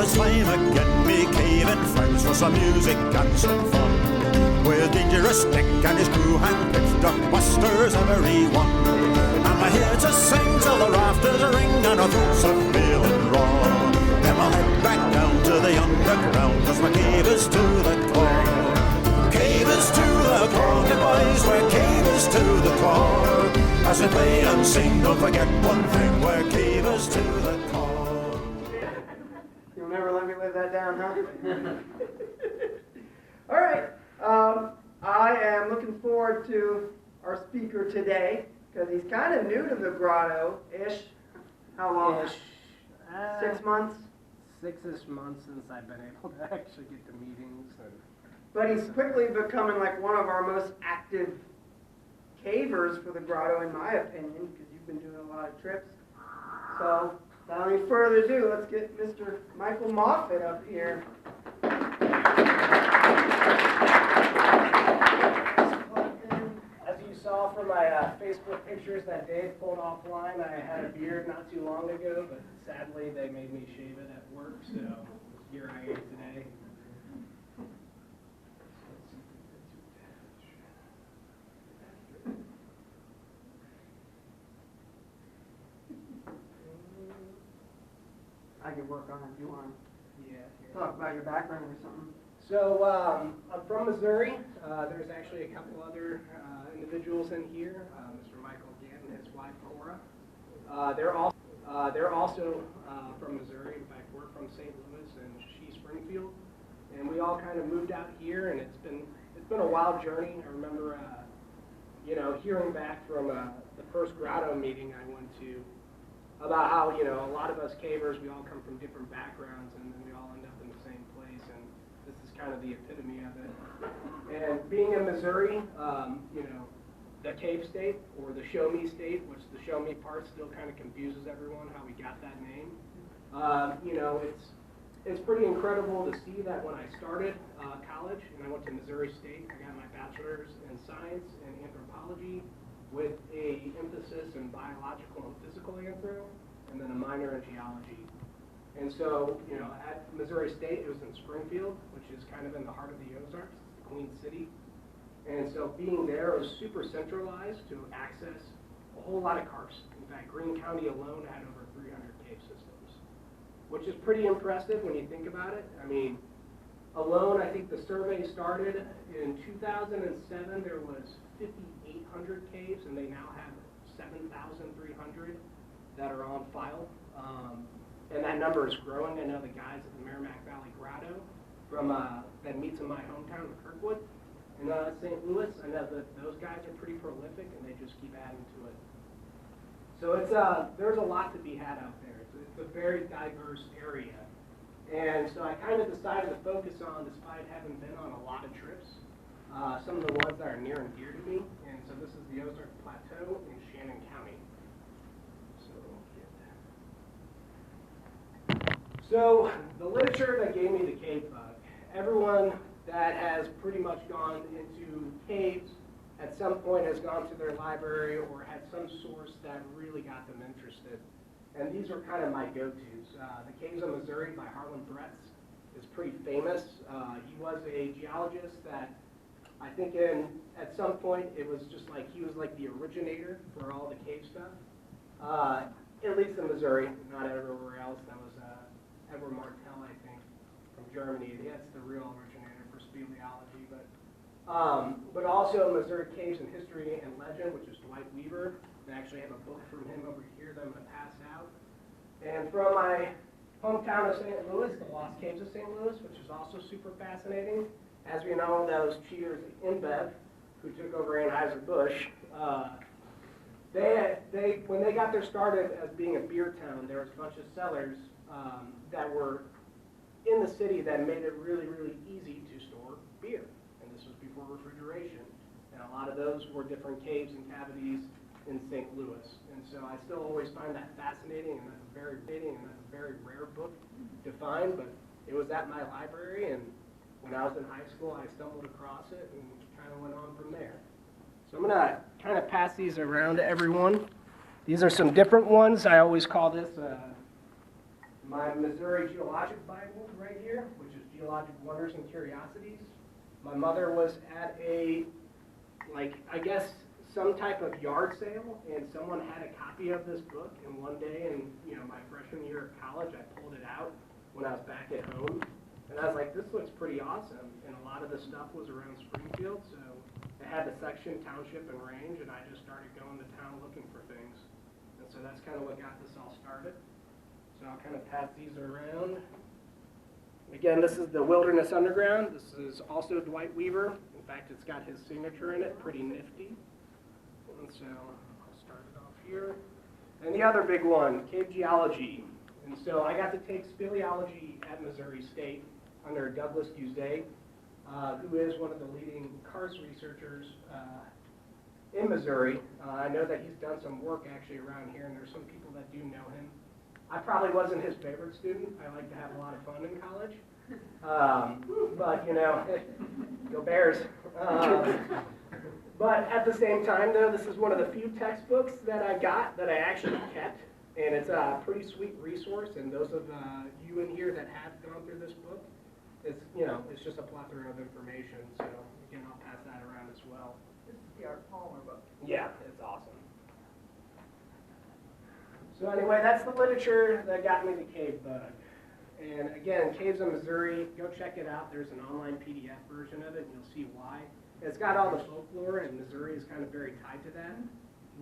it's time again, me caving friends for some music and some fun. With Dangerous Dick and his crew handpicked duckbusters, every one. And we're here to sing till the rafters ring and our throats are feeling raw. Then I'll head back down to the underground, cause my cave is to the core. Cave is to the core, good boys, we're cave is to the core. As we play and sing, don't forget one thing, we're cave is to the core. You'll never let me live that down, huh? All right. I am looking forward to our speaker today, because he's kind of new to the grotto-ish. How long? Ish. 6 months? 6-ish months since I've been able to actually get to meetings. But he's quickly becoming like one of our most active cavers for the grotto, in my opinion, because you've been doing a lot of trips. So, without any further ado, let's get Mr. Michael Moffitt up here. As you saw from my Facebook pictures that Dave pulled offline, I had a beard not too long ago, but sadly they made me shave it at work, so here I am today. I can work on it if you want Yeah. to talk about your background or something. So I'm from Missouri. There's actually a couple other individuals in here. Mr. Michael Gann and his wife Cora. They're also from Missouri. In fact, we're from St. Louis and she's Springfield. And we all kind of moved out here, and it's been a wild journey. I remember, hearing back from the first grotto meeting I went to about how a lot of us cavers, we all come from different backgrounds, and then we all end up in the same place. And this is kind of the epitome of it. And being in Missouri, the cave state, or the show me state, which the show me part still kind of confuses everyone how we got that name. It's pretty incredible to see that when I started college, and I went to Missouri State, I got my bachelor's in science and anthropology with a emphasis in biological and physical anthro, and then a minor in geology. And so, at Missouri State, it was in Springfield, which is kind of in the heart of the Ozarks, the Queen City. And so being there, it was super centralized to access a whole lot of karsts. In fact, Greene County alone had over 300 cave systems, which is pretty impressive when you think about it. I mean, alone, I think the survey started in 2007, there was 5,800 caves, and they now have 7,300 that are on file. And that number is growing. I know the guys at the Merrimack Valley Grotto that meets in my hometown of Kirkwood in St. Louis, I know that those guys are pretty prolific, and they just keep adding to it. So there's a lot to be had out there. It's a very diverse area. And so I kind of decided to focus on, despite having been on a lot of trips, some of the ones that are near and dear to me. And so this is the Ozark Plateau in Shannon County. So the literature that gave me the cave bug, everyone that has pretty much gone into caves at some point has gone to their library or had some source that really got them interested. And these are kind of my go-tos. The Caves of Missouri by Harlan Bretz is pretty famous. He was a geologist that I think at some point it was just like he was like the originator for all the cave stuff. At least in Missouri, not everywhere else. That was Edward Martell, I think, from Germany. That's the real originator for speleology. But also Missouri Caves in History and Legend, which is Dwight Weaver. I actually have a book from him over here that I'm going to pass out. And from my hometown of St. Louis, the Lost Caves of St. Louis, which is also super fascinating. As we know, those cheaters in InBev, who took over Anheuser-Busch, when they got their started as being a beer town, there was a bunch of cellars that were in the city that made it really, really easy to store beer. And this was before refrigeration. And a lot of those were different caves and cavities in St. Louis. And so I still always find that fascinating, and that's a very rare book to find, but it was at my library, and when I was in high school, I stumbled across it and kind of went on from there. So I'm going to kind of pass these around to everyone. These are some different ones. I always call this my Missouri Geologic Bible right here, which is Geologic Wonders and Curiosities. My mother was at a, I guess, some type of yard sale, and someone had a copy of this book, and one day in, my freshman year of college, I pulled it out when I was back at home, and I was like, this looks pretty awesome, and a lot of the stuff was around Springfield, so it had the section, township, and range, and I just started going to town looking for things, and so that's kind of what got this all started. So I'll kind of pass these around. Again, this is the Wilderness Underground. This is also Dwight Weaver. In fact, it's got his signature in it, pretty nifty. And so I'll start it off here. And the other big one, cave geology. And so I got to take speleology at Missouri State under Douglas Guzay, who is one of the leading karst researchers in Missouri. I know that he's done some work actually around here, and there's some people that do know him. I probably wasn't his favorite student. I like to have a lot of fun in college. But, go Bears. But at the same time, though, this is one of the few textbooks that I got that I actually kept. And it's a pretty sweet resource. And those of you in here that have gone through this book, it's just a plethora of information. So, again, I'll pass that around as well. This is the Art Palmer book. Yeah, it's awesome. So anyway, that's the literature that got me the cave bug. And again, Caves of Missouri, go check it out. There's an online PDF version of it, and you'll see why. It's got all the folklore, and Missouri is kind of very tied to that.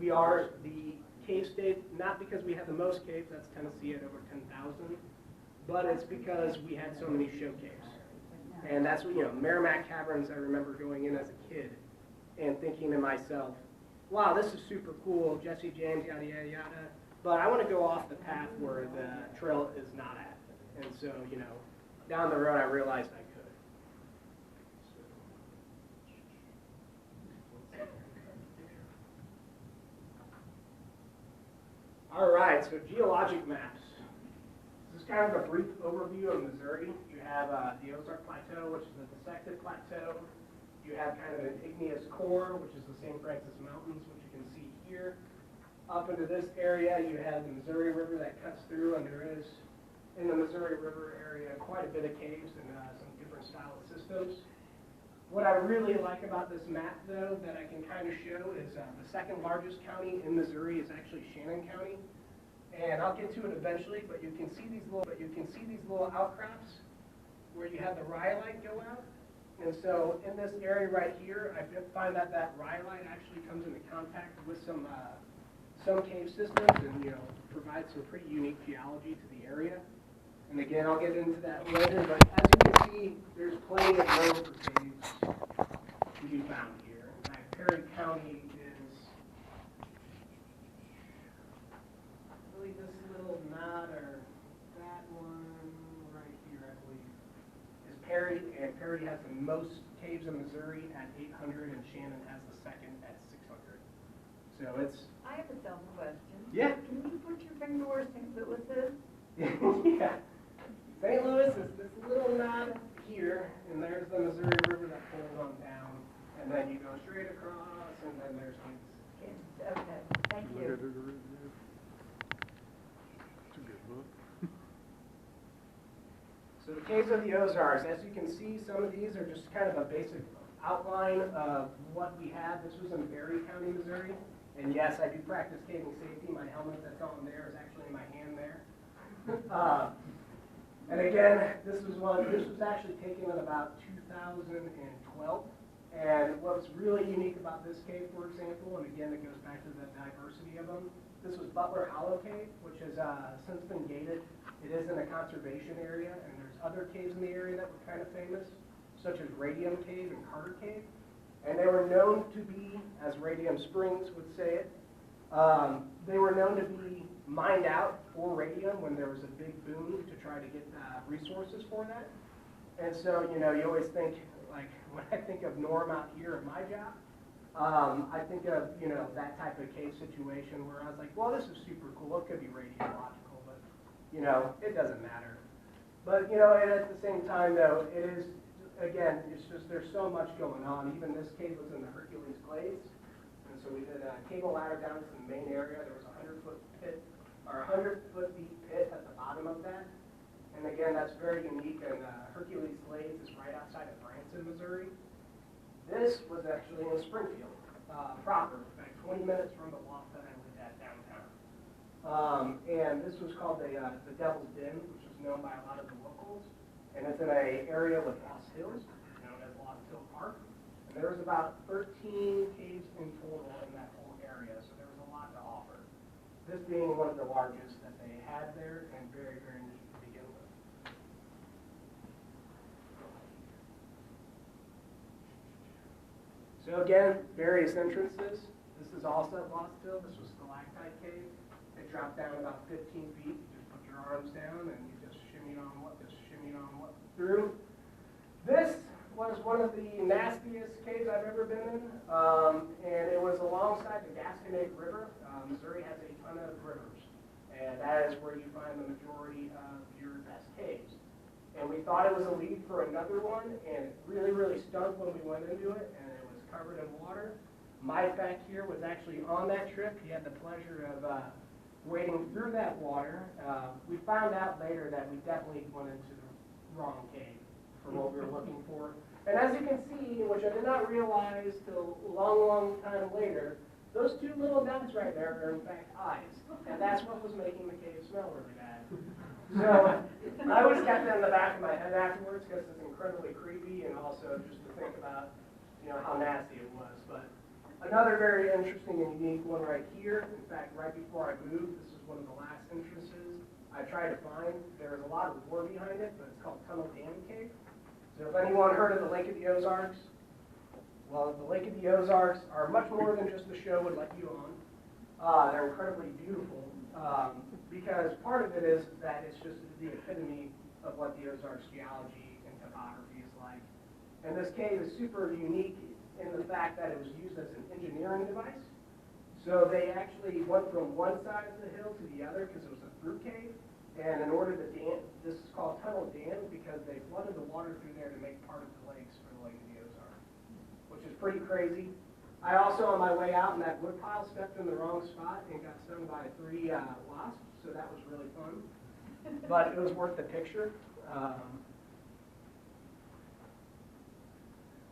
We are the cave state, not because we have the most caves, that's Tennessee at over 10,000, but it's because we had so many show caves. And that's what, Merrimack Caverns, I remember going in as a kid and thinking to myself, wow, this is super cool, Jesse James, yada, yada, yada. But I want to go off the path where the trail is not at. And so, down the road I realized I could. All right, so geologic maps. This is kind of a brief overview of Missouri. You have the Ozark Plateau, which is a dissected plateau. You have kind of an igneous core, which is the St. Francis Mountains, which you can see here. Up into this area, you have the Missouri River that cuts through, and there is, in the Missouri River area, quite a bit of caves and some different style of systems. What I really like about this map, though, that I can kind of show is the second largest county in Missouri is actually Shannon County, and I'll get to it eventually. But you can see these little outcrops where you have the rhyolite go out. And so in this area right here, I find that rhyolite actually comes into contact with some cave systems, and provide some pretty unique geology to the area. And again, I'll get into that later, but as you can see, there's plenty of room for caves to be found here. In fact, Perry County is really this little knot, or that one right here, I believe, is Perry, and Perry has the most caves in Missouri at 800, and Shannon has the second at 600. So it's... I have a dumb question. Yeah. Can you put your finger where St. Louis is? Yeah. St. Louis is this little knot here, and there's the Missouri River that pulls on down, and then you go straight across, and then there's these. Okay, thank you. It's a good book. So the Caves of the Ozarks, as you can see, some of these are just kind of a basic outline of what we have. This was in Berry County, Missouri. And yes, I do practice caving safety. My helmet that's on there is actually in my hand there. And again, this was actually taken in about 2012. And what's really unique about this cave, for example, and again, it goes back to the diversity of them, this was Butler Hollow Cave, which has since been gated. It is in a conservation area, and there's other caves in the area that were kind of famous, such as Radium Cave and Carter Cave. And they were known to be, as Radium Springs would say it, they were known to be mined out for radium when there was a big boom to try to get resources for that. And so, you always think, like, when I think of Norm out here at my job, I think of, that type of cave situation where I was like, well, this is super cool. It could be radiological, but, it doesn't matter. But, and at the same time, though, it is, again, it's just there's so much going on. Even this cave was in the Hercules Glades. And so we did a cable ladder down to the main area. There was a 100-foot pit or 100-foot deep pit at the bottom of that. And again, that's very unique, and Hercules Glades is right outside of Branson, Missouri. This was actually in Springfield, proper, in fact, 20 minutes from the loft that I lived at downtown. And this was called the Devil's Den, which is known by a lot of the locals. And it's in an area with Lost Hills, known as Lost Hill Park. And there was about 13 caves in total in that whole area, so there was a lot to offer. This being one of the largest that they had there, and very, very neat to begin with. So again, various entrances. This is also at Lost Hill. This was Stalactite Cave. It dropped down about 15 feet. You just put your arms down and you just shimmied on through. This was one of the nastiest caves I've ever been in, and it was alongside the Gasconade River. Missouri has a ton of rivers, and that is where you find the majority of your best caves. And we thought it was a lead for another one, and it really, really stunk when we went into it, and it was covered in water. Mike back here was actually on that trip. He had the pleasure of wading through that water. We found out later that we definitely went into the wrong cave for what we were looking for. And as you can see, which I did not realize till a long, long time later, those two little dots right there are in fact eyes. And that's what was making the cave smell really bad. So I always kept it in the back of my head afterwards because it's incredibly creepy, and also just to think about, how nasty it was. But another very interesting and unique one right here. In fact, right before I moved, this is one of the last entrances I tried to find. There's a lot of lore behind it, but it's called Tunnel Dam Cave. So if anyone heard of the Lake of the Ozarks, well, the Lake of the Ozarks are much more than just the show would let you on. They're incredibly beautiful because part of it is that it's just the epitome of what the Ozarks geology and topography is like. And this cave is super unique in the fact that it was used as an engineering device. So they actually went from one side of the hill to the other because it was a through cave. And in order to dam, this is called Tunnel Dam because they flooded the water through there to make part of the lakes for the Lake of the Ozarks, which is pretty crazy. I also, on my way out in that wood pile, stepped in the wrong spot and got stung by 3 wasps, so that was really fun. But it was worth the picture.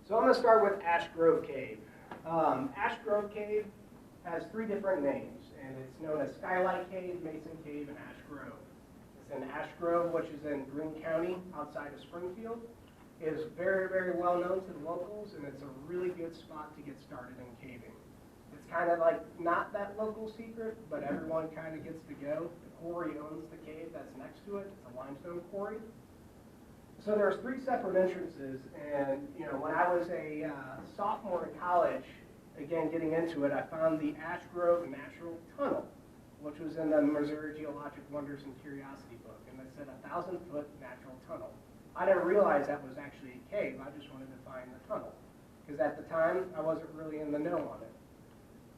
So I'm going to start with Ash Grove Cave. Ash Grove Cave has 3 different names, and it's known as Skylight Cave, Mason Cave, and Ash Grove. It's in Ash Grove, which is in Greene County, outside of Springfield. It is very, very well known to the locals, and it's a really good spot to get started in caving. It's kind of like not that local secret, but everyone kind of gets to go. The quarry owns the cave that's next to it. It's a limestone quarry. So there's 3 separate entrances, and when I was a sophomore in college, again getting into it, I found the Ash Grove Natural Tunnel, which was in the Missouri Geologic Wonders and Curiosity book, and it said 1,000-foot natural tunnel. I didn't realize that was actually a cave. I just wanted to find the tunnel, because at the time I wasn't really in the know on it.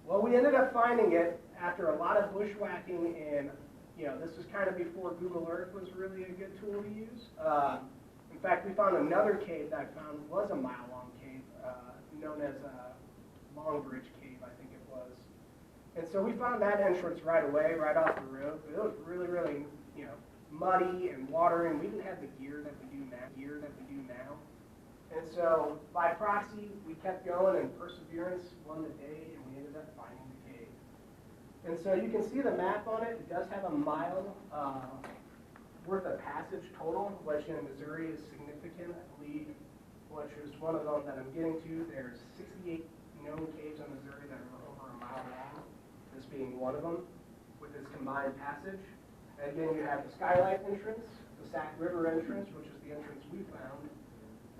Well, we ended up finding it after a lot of bushwhacking, and this was kind of before Google Earth was really a good tool to use. In fact, we found another cave that I found was a mile-long cave, known as Longbridge Cave, I think it was. And so we found that entrance right away, right off the road. But it was really, really, muddy and watery, and we didn't have the gear that we do now. And so by proxy, we kept going, and perseverance won the day, and we ended up finding the cave. And so you can see the map on it. It does have a mile worth of passage total, which in Missouri is significant. I believe, which is one of them that I'm getting to. There's 68 known caves in Missouri that are over a mile long, this being one of them, with its combined passage. And again, you have the Skylight entrance, the Sac River entrance, which is the entrance we found.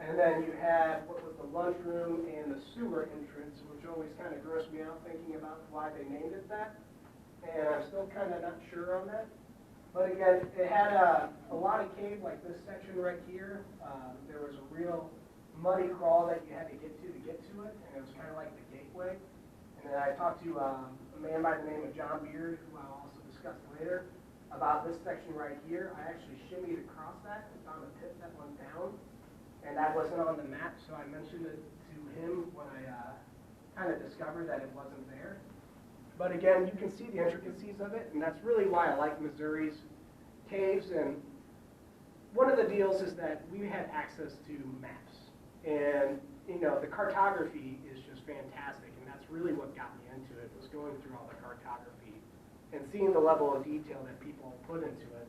And then you have what was the lunchroom and the sewer entrance, which always kind of grossed me out thinking about why they named it that. And I'm still kind of not sure on that. But again, it had a lot of cave, like this section right here. There was a real muddy crawl that you had to get to it, and it was kind of like the gateway. And then I talked to a man by the name of John Beard, who I'll also discuss later, about this section right here. I actually shimmied across that and found a pit that went down, and that wasn't on the map, so I mentioned it to him when I kind of discovered that it wasn't there. But again, you can see the intricacies of it, and that's really why I like Missouri's caves. And one of the deals is that we had access to maps, and you know, the cartography is just fantastic, and that's really what got me into it, was going through all the cartography and seeing the level of detail that people put into it,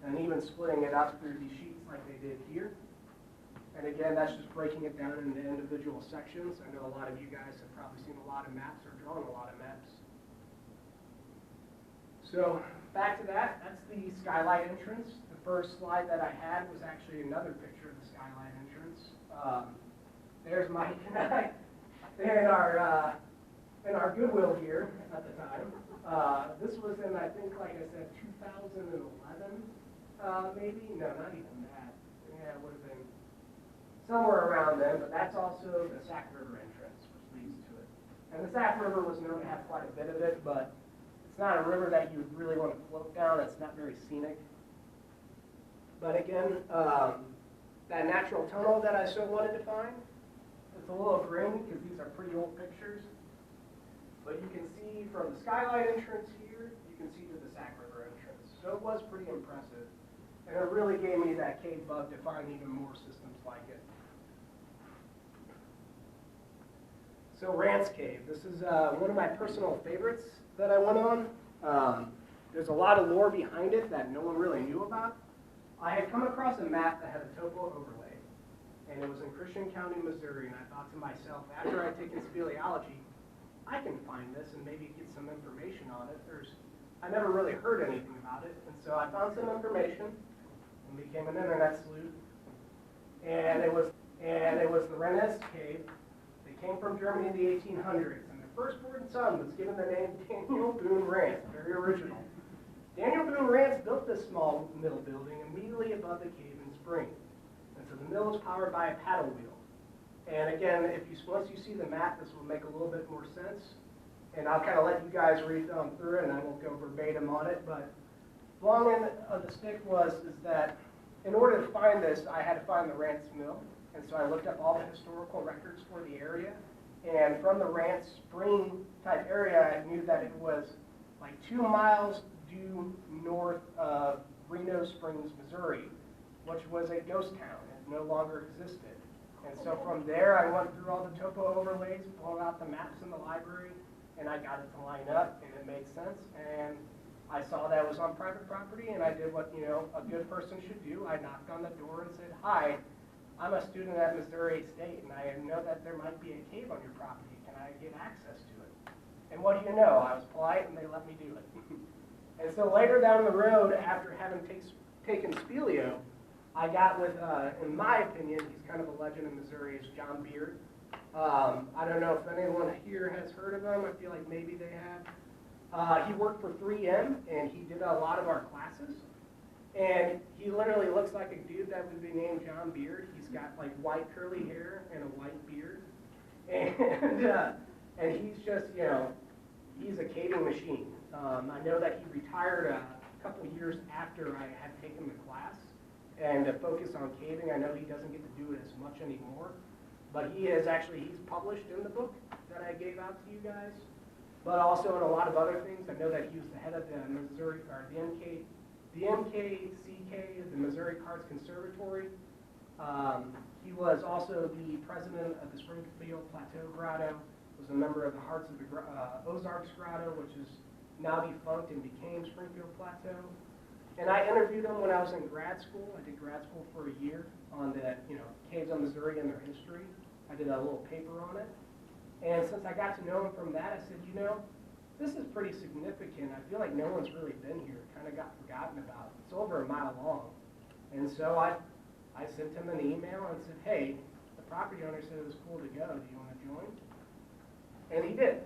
and even splitting it up through these sheets like they did here. And again, that's just breaking it down into individual sections. I know a lot of you guys have probably seen a lot of maps or drawn a lot of maps. So back to that, that's the skylight entrance. The first slide that I had was actually another picture of the skylight entrance. There's Mike and I in our Goodwill gear at the time. This was in, I think, like I said, 2011, maybe? No, not even that. Yeah, it would have been somewhere around then, but that's also the Sac River entrance, which leads to it. And the Sac River was known to have quite a bit of it, but it's not a river that you really want to float down. It's not very scenic. But again, that natural tunnel that I so wanted to find, it's a little grainy because these are pretty old pictures. But you can see from the skylight entrance here, you can see to the Sac River entrance. So it was pretty impressive. And it really gave me that cave bug to find even more systems like it. So Rance Cave, this is one of my personal favorites that I went on. There's a lot of lore behind it that no one really knew about. I had come across a map that had a topo overlay, and it was in Christian County, Missouri, and I thought to myself, after I'd taken speleology, I can find this and maybe get some information on it. I never really heard anything about it, and so I found some information and became an internet sleuth. And it was the Rennes Cave. They came from Germany in the 1800s, and their firstborn son was given the name Daniel Boone Rance, very original. Daniel Boone Rance built this small mill building immediately above the cave in spring. And so the mill is powered by a paddle wheel. And again, once you see the map, this will make a little bit more sense. And I'll kind of let you guys read through it, and I won't go verbatim on it. But long end of the stick is that in order to find this, I had to find the Rance Mill. And so I looked up all the historical records for the area. And from the Rance Spring type area, I knew that it was like 2 miles due north of Reno Springs, Missouri, which was a ghost town. It no longer existed. And so from there, I went through all the topo overlays, pulled out the maps in the library, and I got it to line up, and it made sense. And I saw that it was on private property, and I did what a good person should do. I knocked on the door and said, "Hi, I'm a student at Missouri State, and I know that there might be a cave on your property. Can I get access to it?" And what do you know? I was polite, and they let me do it. And so later down the road, after having taken speleo, I got with, in my opinion, he's kind of a legend in Missouri, is John Beard. I don't know if anyone here has heard of him. I feel like maybe they have. He worked for 3M, and he did a lot of our classes. And he literally looks like a dude that would be named John Beard. He's got like white curly hair and a white beard. And he's just, he's a caving machine. I know that he retired a couple years after I had taken the class. And to focus on caving, I know he doesn't get to do it as much anymore. But he's published in the book that I gave out to you guys. But also in a lot of other things. I know that he was the head of the Missouri, or the MKCK, the Missouri Cards Conservatory. He was also the president of the Springfield Plateau Grotto, was a member of the Hearts of the Ozarks Grotto, which is now defunct and became Springfield Plateau. And I interviewed him when I was in grad school. I did grad school for a year on the caves of Missouri and their history. I did a little paper on it. And since I got to know him from that, I said, this is pretty significant. I feel like no one's really been here. It kind of got forgotten about. It's over a mile long. And so I sent him an email and said, "Hey, the property owner said it was cool to go. Do you want to join?" And he did.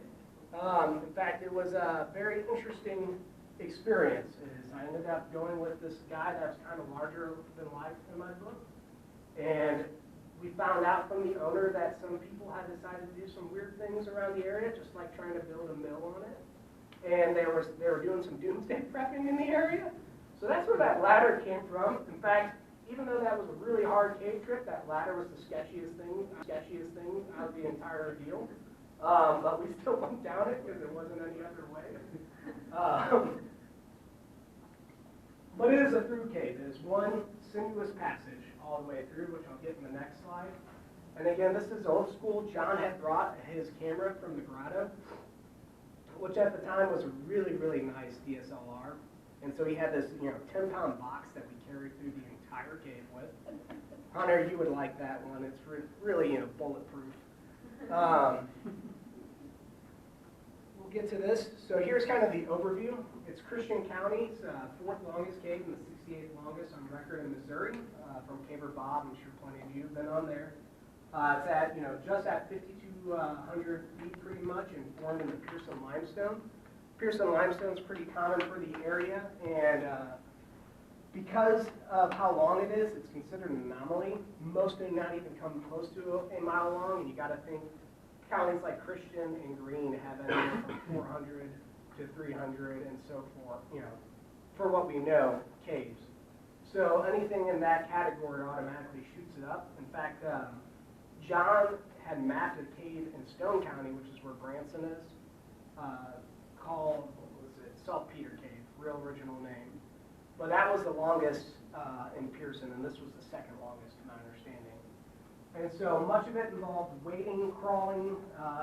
In fact, it was a very interesting experience. I ended up going with this guy that was kind of larger than life in my book. And we found out from the owner that some people had decided to do some weird things around the area, just like trying to build a mill on it. And they were doing some doomsday prepping in the area. So that's where that ladder came from. In fact, even though that was a really hard cave trip, that ladder was the sketchiest thing out of the entire deal. but we still went down it because there wasn't any other way. But it is a through cave. It is one sinuous passage all the way through, which I'll get in the next slide. And again, this is old school. John had brought his camera from the grotto, which at the time was a really, really nice DSLR. And so he had this, 10-pound box that we carried through the entire cave with. Hunter, you would like that one. It's really, bulletproof. We'll get to this. So here's kind of the overview. It's Christian County's fourth longest cave and the 68th longest on record in Missouri. From Caver Bob, I'm sure plenty of you have been on there. It's at, just at 5,200 feet pretty much, and formed into Pearson limestone. Pearson limestone is pretty common for the area, and because of how long it is, it's considered an anomaly. Most do not even come close to a mile long, and you got to think counties like Christian and Greene have anywhere from 400 to 300 and so forth, for what we know, caves. So anything in that category automatically shoots it up. In fact, John had mapped a cave in Stone County, which is where Branson is, called, Saltpeter Cave, real original name. But that was the longest in Pearson, and this was the second longest to my understanding. And so much of it involved wading, crawling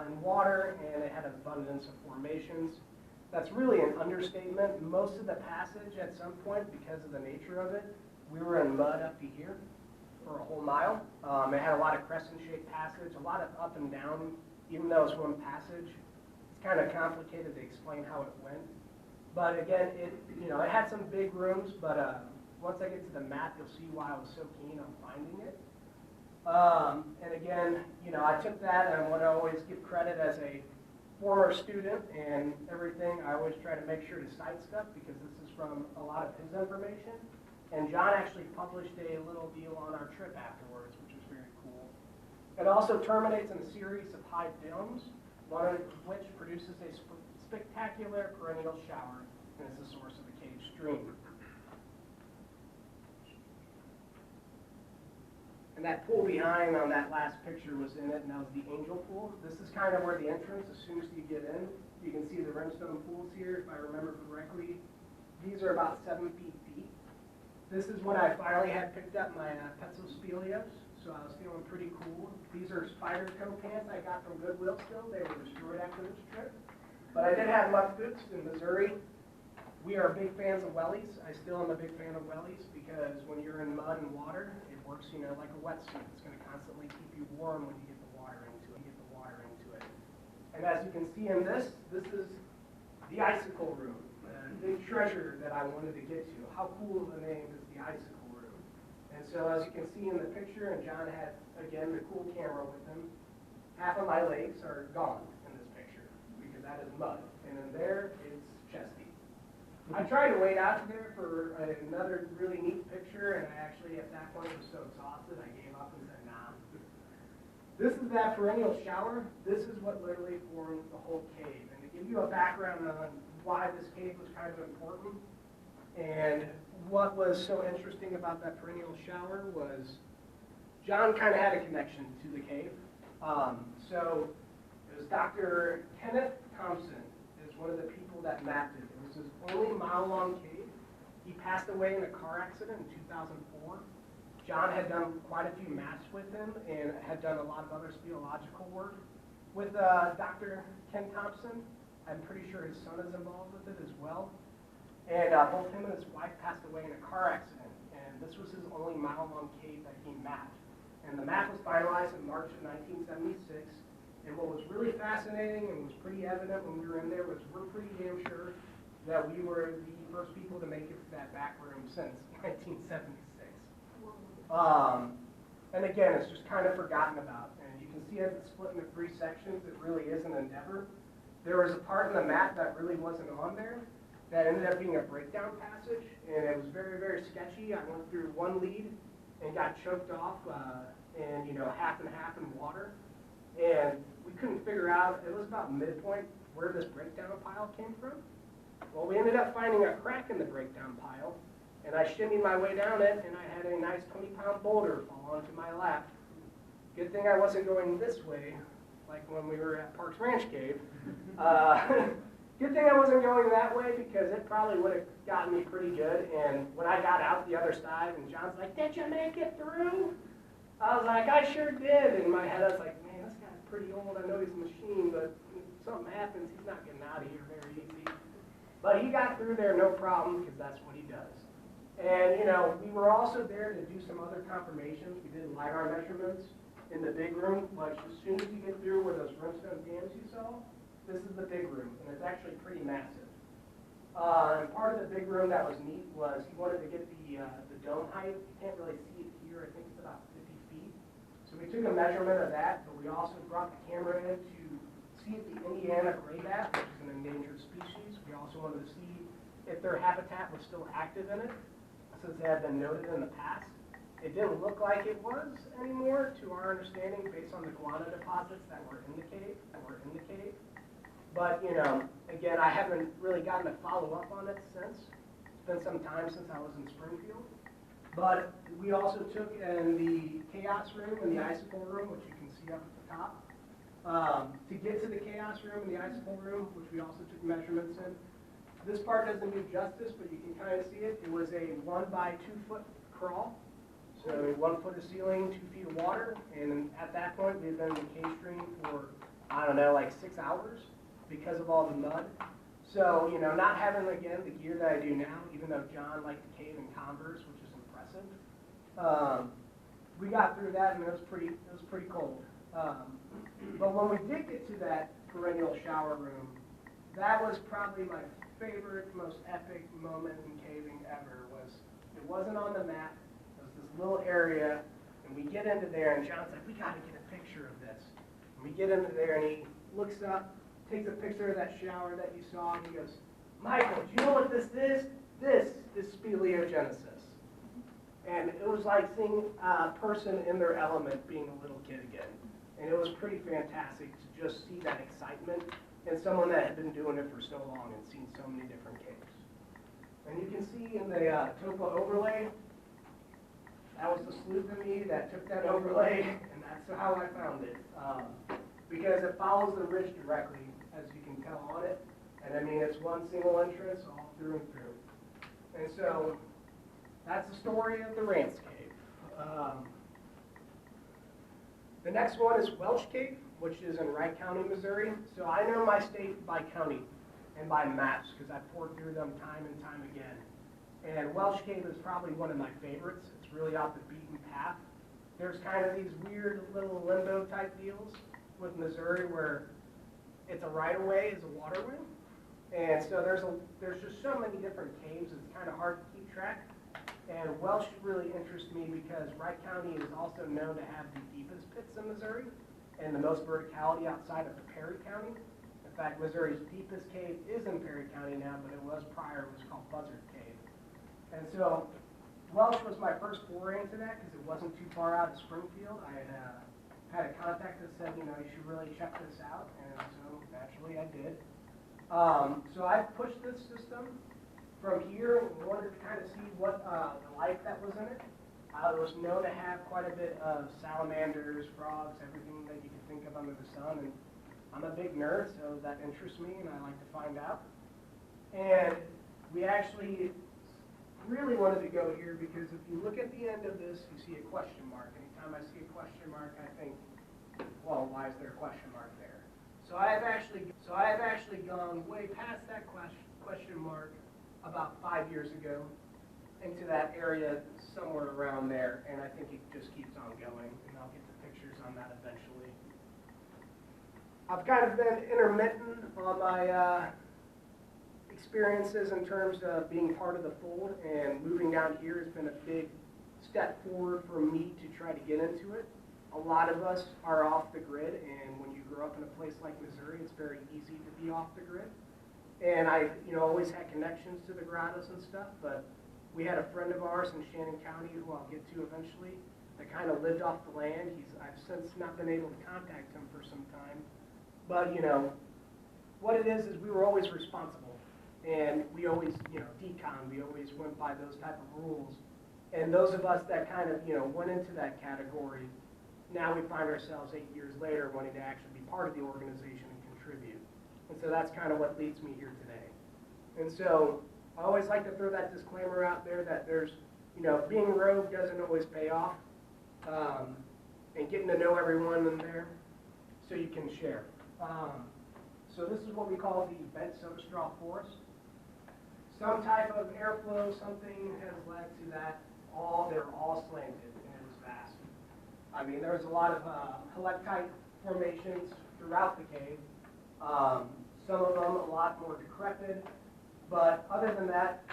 in water, and it had an abundance of formations. That's really an understatement. Most of the passage at some point, because of the nature of it, we were in mud up to here for a whole mile. It had a lot of crescent-shaped passage, a lot of up and down, even though it's one passage. It's kind of complicated to explain how it went. But again, it had some big rooms, but once I get to the map, you'll see why I was so keen on finding it. And again, I took that, and I want to always give credit as a former student and everything. I always try to make sure to cite stuff because this is from a lot of his information. And John actually published a little deal on our trip afterwards, which was very cool. It also terminates in a series of high domes, one of which produces a spectacular perennial shower and is the source of the cave stream. And that pool behind on that last picture was in it, and that was the Angel Pool. This is kind of where the entrance, as soon as you get in, you can see the rimstone pools here, if I remember correctly. These are about 7 feet deep. This is when I finally had picked up my Petzospelios, so I was feeling pretty cool. These are spider toe pants I got from Goodwill still. They were destroyed after this trip. But I did have muck boots in Missouri. We are big fans of wellies. I still am a big fan of wellies because when you're in mud and water, it works, like a wetsuit. It's going to constantly keep you warm when you get the water into it. And as you can see in this is the icicle room, a big treasure that I wanted to get to. How cool of a name is the icicle room? And so as you can see in the picture, and John had, again, the cool camera with him, half of my legs are gone in this picture because that is mud. And in there, it's chest deep. I tried to wait out there for another really neat picture, and I actually, at that point, was so exhausted, I gave up and said, nah. This is that perennial shower. This is what literally formed the whole cave. And to give you a background on why this cave was kind of important, and what was so interesting about that perennial shower was John kind of had a connection to the cave. So it was Dr. Kenneth Thompson is one of the people that mapped it. It was his only mile-long cave. He passed away in a car accident in 2004. John had done quite a few maps with him and had done a lot of other speleological work with Dr. Ken Thompson. I'm pretty sure his son is involved with it as well. And both him and his wife passed away in a car accident. And this was his only mile-long cave that he mapped. And the map was finalized in March of 1976. And what was really fascinating and was pretty evident when we were in there was we're pretty damn sure that we were the first people to make it to that back room since 1976. And again, it's just kind of forgotten about. And you can see as it's split into 3 sections, it really is an endeavor. There was a part in the map that really wasn't on there that ended up being a breakdown passage, and it was very, very sketchy. I went through one lead and got choked off and half and half in water. And we couldn't figure out, it was about midpoint, where this breakdown pile came from. Well, we ended up finding a crack in the breakdown pile, and I shimmied my way down it, and I had a nice 20-pound boulder fall onto my lap. Good thing I wasn't going this way like when we were at Parks Ranch Cave. Good thing I wasn't going that way because it probably would have gotten me pretty good. And when I got out the other side and John's like, "Did you make it through?" I was like, "I sure did." In my head, I was like, "Man, this guy's pretty old. I know he's a machine, but if something happens, he's not getting out of here very easy." But he got through there no problem because that's what he does. And, you know, we were also there to do some other confirmations. We did LiDAR measurements in the big room, but as soon as you get through where those rimstone dams you saw, this is the big room, and it's actually pretty massive. And part of the big room that was neat was he wanted to get the dome height. You can't really see it here. I think it's about 50 feet. So we took a measurement of that, but we also brought the camera in to see if the Indiana gray bat, which is an endangered species, we also wanted to see if their habitat was still active in it, since they had been noted in the past. It didn't look like it was anymore, to our understanding, based on the guano deposits that were in the cave. But, you know, again, I haven't really gotten to follow up on it since. It's been some time since I was in Springfield. But we also took in the chaos room and the icicle room, which you can see up at the top. To get to the chaos room and the icicle room, which we also took measurements in, this part doesn't do justice, but you can kind of see it. It was a 1 by 2 foot crawl. So 1 foot of ceiling, 2 feet of water. And at that point, we had been in the cave stream for, I don't know, like 6 hours because of all the mud. So, you know, not having, again, the gear that I do now, even though John liked to cave in Converse, which is impressive, we got through that, and it was pretty cold. But when we did get to that perennial shower room, that was probably my favorite, most epic moment in caving ever. It wasn't on the map. It was this little area, and we get into there, and John's like, "We got to get a picture of this." And we get into there, and he looks up, takes a picture of that shower that you saw, and he goes, "Michael, do you know what this is? This is speleogenesis." And it was like seeing a person in their element being a little kid again. And it was pretty fantastic to just see that excitement in someone that had been doing it for so long and seen so many different caves. And you can see in the topo overlay, that was the sleuth in me that took that overlay, and that's how I found it. Because it follows the ridge directly, as you can tell on it. And I mean, it's one single entrance all through and through. And so, that's the story of the Rance Cave. The next one is Welch Cave, which is in Wright County, Missouri. So I know my state by county and by maps because I've poured through them time and time again. And Welch Cave is probably one of my favorites. It's really off the beaten path. There's kind of these weird little limbo type deals with Missouri where it's a right-of-way is a waterway. And so there's just so many different caves, it's kind of hard to keep track. And Welch really interests me because Wright County is also known to have the deepest pits in Missouri and the most verticality outside of Perry County. In fact, Missouri's deepest cave is in Perry County now, but it was prior, it was called Buzzard Cave. And so Welch was my first foray into that because it wasn't too far out of Springfield. I had a contact that said, you know, you should really check this out, and so naturally I did. So I pushed this system from here and wanted to kind of see what the life that was in it. It was known to have quite a bit of salamanders, frogs, everything that you could think of under the sun. And I'm a big nerd, so that interests me, and I like to find out. And we actually really wanted to go here because if you look at the end of this, you see a question mark. Anytime I see a question mark, I think, well, why is there a question mark there? So I have actually gone way past that question mark about 5 years ago into that area somewhere around there, and I think it just keeps on going, and I'll get the pictures on that eventually. I've kind of been intermittent on my experiences in terms of being part of the fold, and moving down here has been a big step forward for me to try to get into it. A lot of us are off the grid, and when you grow up in a place like Missouri, it's very easy to be off the grid. And I, always had connections to the grottos and stuff, but we had a friend of ours in Shannon County, who I'll get to eventually, that kind of lived off the land. I've since not been able to contact him for some time. But, what it is we were always responsible. And we always, decon, we always went by those type of rules. And those of us that kind of, went into that category, now we find ourselves 8 years later wanting to actually be part of the organization and contribute. And so that's kind of what leads me here today. And so I always like to throw that disclaimer out there that there's, being rogue doesn't always pay off, and getting to know everyone in there so you can share. So this is what we call the bent soda straw forest. Some type of airflow, something has led to that. They're all slanted, and it was vast. I mean, there's a lot of helictite formations throughout the cave. Some of them a lot more decrepit, but other than that,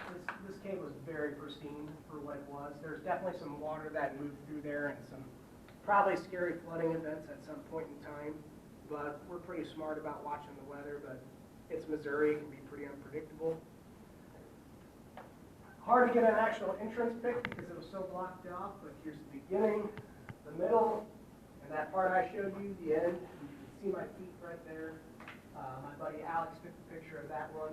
this cave was very pristine for what it was. There's definitely some water that moved through there and some probably scary flooding events at some point in time, but we're pretty smart about watching the weather, but it's Missouri, it can be pretty unpredictable. Hard to get an actual entrance pic because it was so blocked off, but here's the beginning, the middle, and that part I showed you, the end. You can see my feet right there. My buddy Alex took a picture of that one.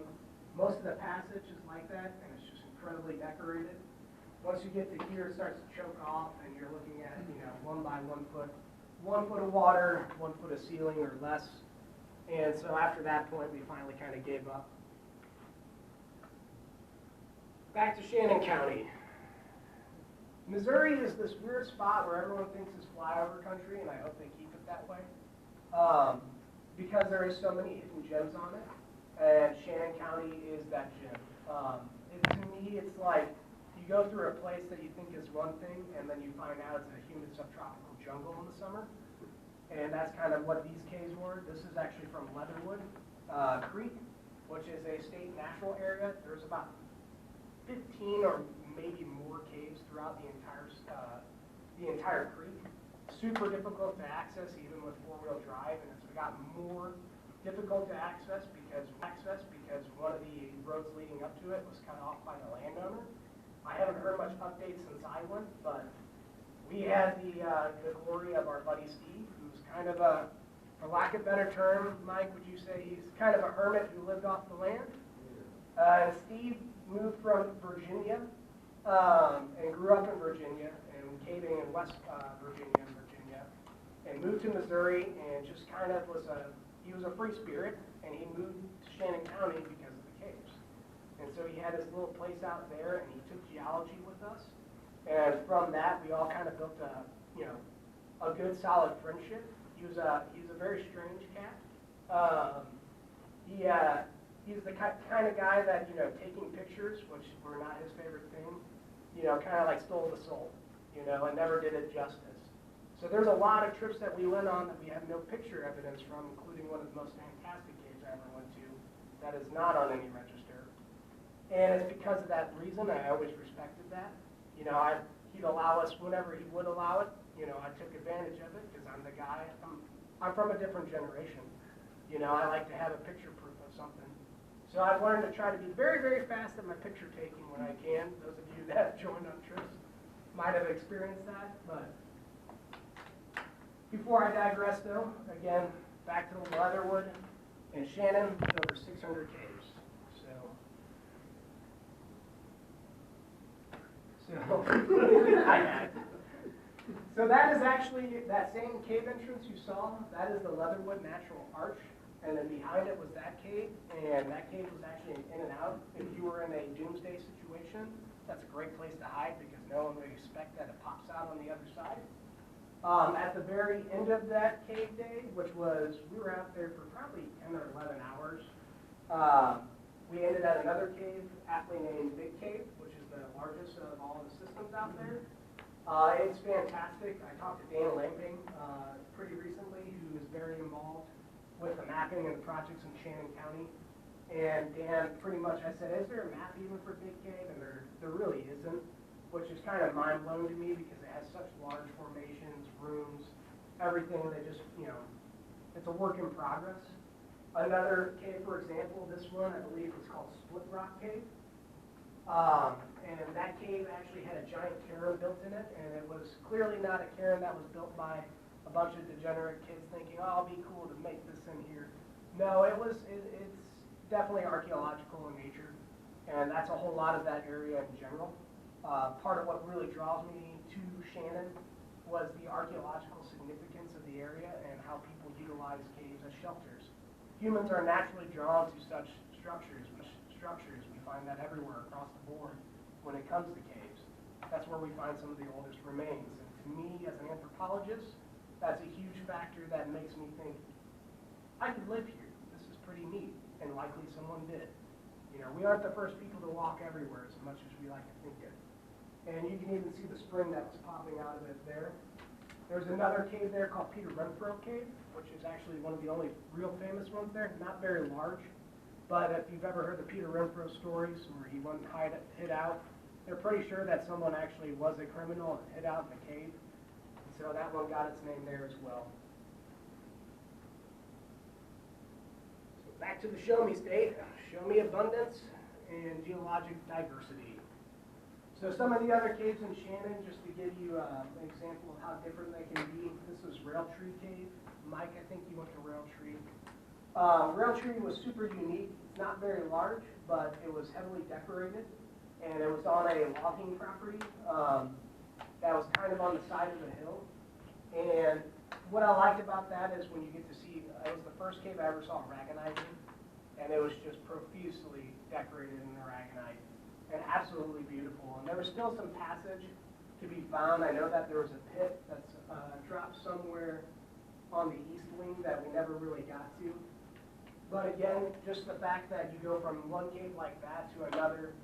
Most of the passage is like that, and it's just incredibly decorated. Once you get to here, it starts to choke off, and you're looking at, 1 by 1 foot, 1 foot of water, 1 foot of ceiling or less. And so after that point, we finally kind of gave up. Back to Shannon County. Missouri is this weird spot where everyone thinks it's flyover country, and I hope they keep it that way, because there is so many hidden gems on it, and Shannon County is that gem. To me, it's like you go through a place that you think is one thing, and then you find out it's a humid subtropical jungle in the summer, and that's kind of what these caves were. This is actually from Leatherwood Creek, which is a state natural area. There's about 15 or maybe more caves throughout the entire creek. Super difficult to access even with 4-wheel drive, and it's gotten more difficult to access because one of the roads leading up to it was cut off by the landowner. I haven't heard much updates since I went, but we had the glory of our buddy Steve, who's kind of a, for lack of a better term, Mike, would you say he's kind of a hermit who lived off the land? Steve moved from Virginia and grew up in Virginia and caving in West Virginia, and moved to Missouri and just kind of he was a free spirit, and he moved to Shannon County because of the caves. And so he had his little place out there, and he took geology with us. And from that, we all kind of built a good solid friendship. He's a very strange cat. He's the kind of guy that, taking pictures, which were not his favorite thing, kind of like stole the soul, and never did it justice. So there's a lot of trips that we went on that we have no picture evidence from, including one of the most fantastic caves I ever went to that is not on any register. And it's because of that reason I always respected that. He'd allow us whenever he would allow it. I took advantage of it because I'm the guy. I'm from a different generation. I like to have a picture proof of something. So I've learned to try to be very, very fast at my picture taking when I can. Those of you that have joined on trips might have experienced that. But before I digress, though, again, back to the Leatherwood and Shannon, over 600 caves. So that is actually that same cave entrance you saw. That is the Leatherwood Natural Arch. And then behind it was that cave, and that cave was actually an in and out. If you were in a doomsday situation, that's a great place to hide because no one would expect that it pops out on the other side. At the very end of that cave day, we were out there for probably 10 or 11 hours, we ended at another cave, aptly named Big Cave, which is the largest of all the systems out there. It's fantastic. I talked to Dan Lamping pretty recently, who is very involved with the mapping and the projects in Shannon County. And Dan, pretty much, I said, is there a map even for Big Cave? And there really isn't, which is kind of mind-blowing to me because it has such large formations, rooms, everything that just, it's a work in progress. Another cave, for example, this one, I believe, is called Split Rock Cave. And that cave actually had a giant cairn built in it, and it was clearly not a cairn that was built by a bunch of degenerate kids thinking, oh, it'll be cool to make this in here. No, it's definitely archaeological in nature, and that's a whole lot of that area in general. Part of what really draws me to Shannon was the archaeological significance area and how people utilize caves as shelters. Humans are naturally drawn to such structures. We find that everywhere across the board when it comes to caves. That's where we find some of the oldest remains. And to me, as an anthropologist, that's a huge factor that makes me think, I could live here. This is pretty neat, and likely someone did. You know, we aren't the first people to walk everywhere as much as we like to think it. And you can even see the spring that was popping out of it there. There's another cave there called Peter Renfro Cave, which is actually one of the only real famous ones there. Not very large, but if you've ever heard the Peter Renfro stories where he went and hid out, they're pretty sure that someone actually was a criminal and hid out in the cave. So that one got its name there as well. So back to the show me state. Show me abundance and geologic diversity. So some of the other caves in Shannon, just to give you an example of how different they can be. This is Railtree Cave. Mike, I think you went to Railtree. Railtree was super unique. It's not very large, but it was heavily decorated. And it was on a logging property that was kind of on the side of the hill. And what I liked about that is when you get to see, it was the first cave I ever saw aragonite in, and it was just profusely decorated in aragonite, and absolutely beautiful. And there was still some passage to be found. I know that there was a pit that's dropped somewhere on the east wing that we never really got to. But again, just the fact that you go from one cave like that to another,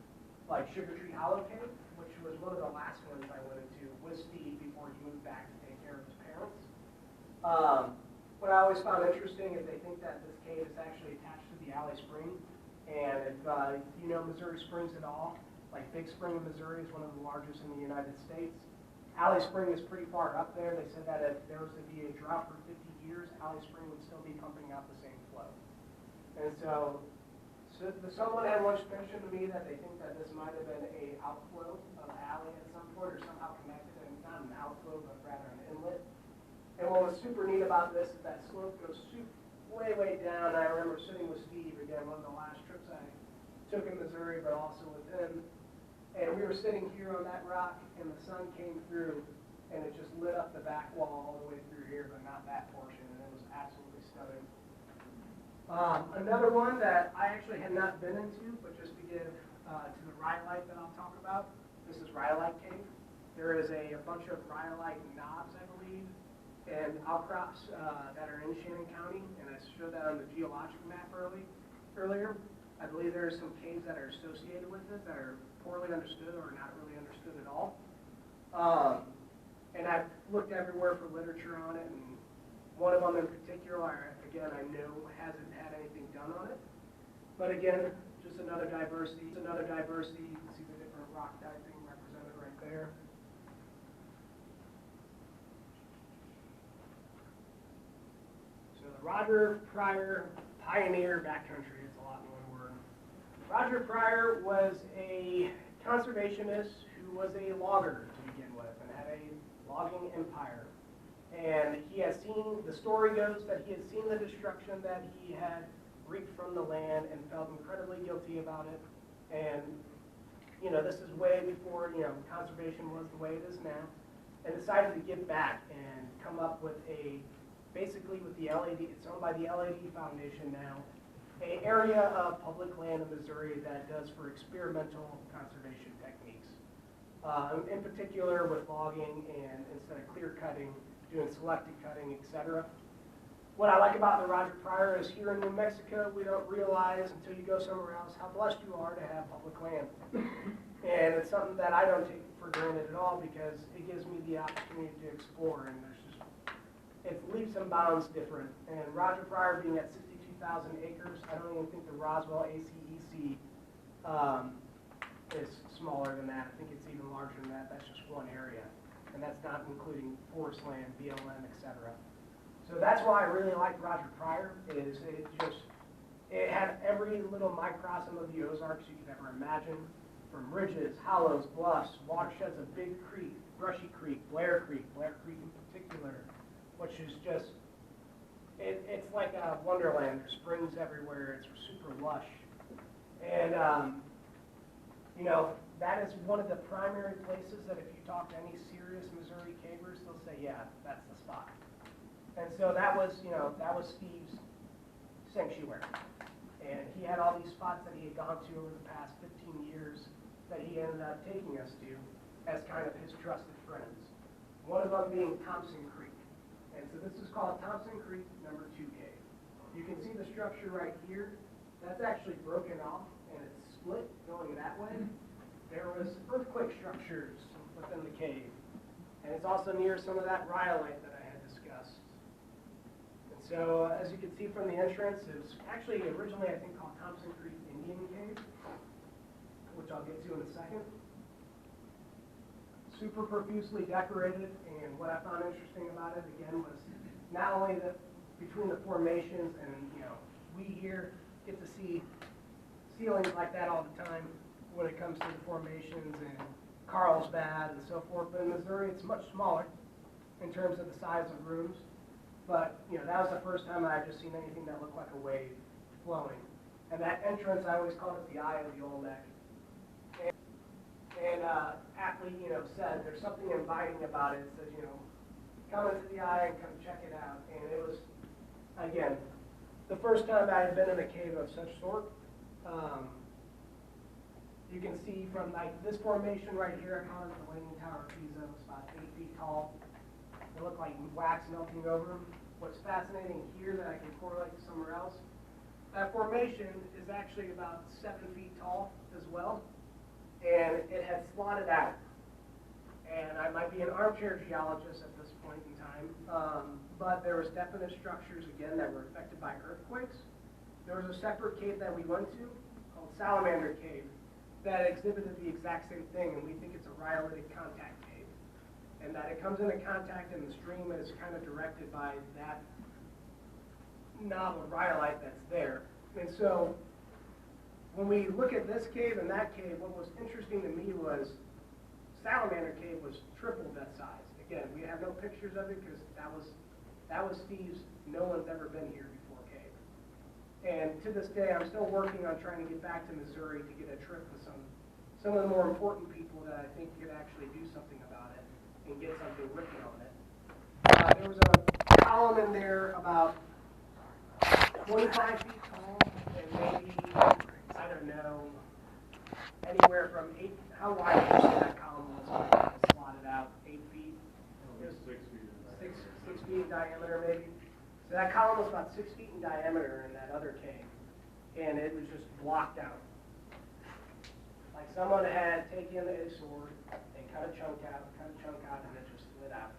like Sugar Tree Hollow Cave, which was one of the last ones I went into with Steve before he moved back to take care of his parents. What I always found interesting is they think that this cave is actually attached to the Alley Spring. And if you know Missouri Springs at all, like Big Spring in Missouri is one of the largest in the United States. Alley Spring is pretty far up there. They said that if there was to be a drought for 50 years, Alley Spring would still be pumping out the same flow. And so someone had once mentioned to me that they think that this might have been an outflow of Alley at some point or somehow connected, and not an outflow, but rather an inlet. And what was super neat about this is that slope goes way, way down. I remember sitting with Steve, again, one of the last trips I took in Missouri, but also with him. And we were sitting here on that rock, and the sun came through, and it just lit up the back wall all the way through here, but not that portion, and it was absolutely stunning. Another one that I actually had not been into, but just to give to the rhyolite that I'll talk about, this is Rhyolite Cave. There is a bunch of rhyolite knobs, I believe, and outcrops that are in Shannon County, and I showed that on the geologic map earlier. I believe there are some caves that are associated with it that are poorly understood or not really understood at all. And I've looked everywhere for literature on it, and one of them in particular, again, I know hasn't had anything done on it. But again, just another diversity. You can see the different rock types being represented right there. So the Roger Pryor Pioneer Backcountry, it's a lot in one word. Roger Pryor was a conservationist who was a logger to begin with and had a logging empire. And he has seen, the story goes that he had seen the destruction that he had reaped from the land and felt incredibly guilty about it. And, you know, this is way before, you know, conservation was the way it is now. And decided to give back and come up with basically with the LAD, it's owned by the LAD Foundation now, an area of public land in Missouri that does for experimental conservation techniques. In particular with logging and instead of clear cutting, doing selective cutting, etc. What I like about the Roger Pryor is here in New Mexico, we don't realize until you go somewhere else how blessed you are to have public land. And it's something that I don't take for granted at all because it gives me the opportunity to explore, and there's just, it's leaps and bounds different. And Roger Pryor being at 62,000 acres, I don't even think the Roswell ACEC is smaller than that. I think it's even larger than that. That's just one area. And that's not including forest land, BLM, etc. So that's why I really like Roger Pryor, is it had every little microcosm of the Ozarks you could ever imagine, from ridges, hollows, bluffs, watersheds of Big Creek, Brushy Creek, Blair Creek in particular, which is just, it's like a wonderland. There's springs everywhere. It's super lush. And, you know, that is one of the primary places that if you talk to any serious Missouri cavers, they'll say, yeah, that's the spot. And so that was Steve's sanctuary. And he had all these spots that he had gone to over the past 15 years that he ended up taking us to as kind of his trusted friends. One of them being Thompson Creek. And so this is called Thompson Creek number 2 cave. You can see the structure right here. That's actually broken off and it's split going that way. There was earthquake structures within the cave. And it's also near some of that rhyolite that I had discussed. And so as you can see from the entrance, it was actually originally I think called Thompson Creek Indian Cave, which I'll get to in a second. Super profusely decorated, and what I found interesting about it again was not only that between the formations, and we here get to see ceilings like that all the time when it comes to the formations and Carlsbad and so forth, but in Missouri it's much smaller in terms of the size of rooms. But that was the first time I had just seen anything that looked like a wave flowing. And that entrance, I always called it the eye of the Olmec. And aptly, said there's something inviting about it. It says, come into the eye and come check it out. And it was, again, the first time I had been in a cave of such sort. You can see from this formation right here, I call it the Leaning Tower of Pisa. It's about 8 feet tall. It looked like wax melting over them. What's fascinating here that I can correlate to somewhere else, that formation is actually about 7 feet tall as well. And it had slotted out. And I might be an armchair geologist at this point in time, but there was definite structures, again, that were affected by earthquakes. There was a separate cave that we went to called Salamander Cave that exhibited the exact same thing, and we think it's a rhyolitic contact cave. And that it comes into contact and the stream is kind of directed by that knob of rhyolite that's there. And so when we look at this cave and that cave, what was interesting to me was Salamander Cave was triple that size. Again, we have no pictures of it because that was Steve's no one's ever been here before cave. And to this day, I'm still working on trying to get back to Missouri to get a trip with some of the more important people that I think could actually do something about it and get something written on it. There was a column in there about 25 feet tall and maybe, I don't know, anywhere from 8, how wide would you say that column was when it was slotted out? 8 feet? It was 6 feet. 6 feet in diameter maybe. So that column was about 6 feet in diameter in that other cave. And it was just blocked out. Like someone had taken a sword and cut a chunk out, and it just slid out.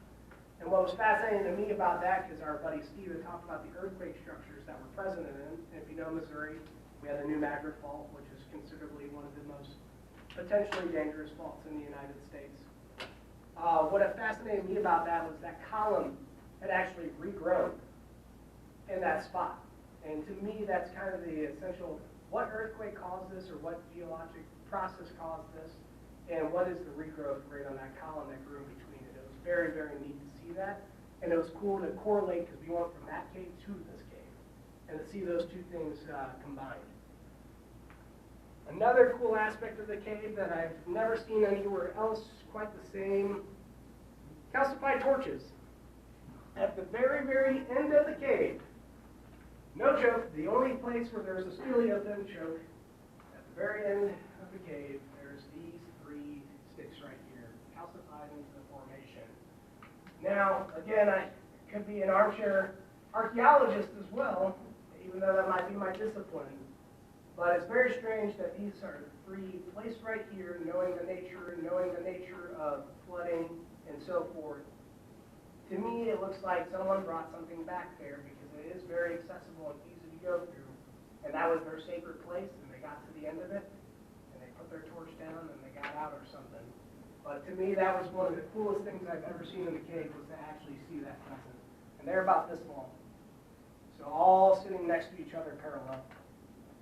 And what was fascinating to me about that, because our buddy Steve had talked about the earthquake structures that were present in it. And if you know Missouri, we had the New Niagara Fault, which is considerably one of the most potentially dangerous faults in the United States. What fascinated me about that was that column had actually regrown in that spot. And to me, that's kind of the essential, what earthquake caused this or what geologic process caused this, and what is the regrowth rate on that column that grew in between it. It was very, very neat to see that. And it was cool to correlate because we went from that cave to this cave and to see those two things combined. Another cool aspect of the cave that I've never seen anywhere else quite the same, calcified torches. At the very, very end of the cave, no joke, the only place where there's a stereothem choke, at the very end of the cave, there's these 3 sticks right here, calcified into the formation. Now, again, I could be an armchair archaeologist as well, even though that might be my discipline. But it's very strange that these are 3 placed right here, knowing the nature of flooding and so forth. To me, it looks like someone brought something back there because it is very accessible and easy to go through. And that was their sacred place, and they got to the end of it, and they put their torch down, and they got out or something. But to me, that was one of the coolest things I've ever seen in the cave, was to actually see that present. And they're about this long. So all sitting next to each other parallel.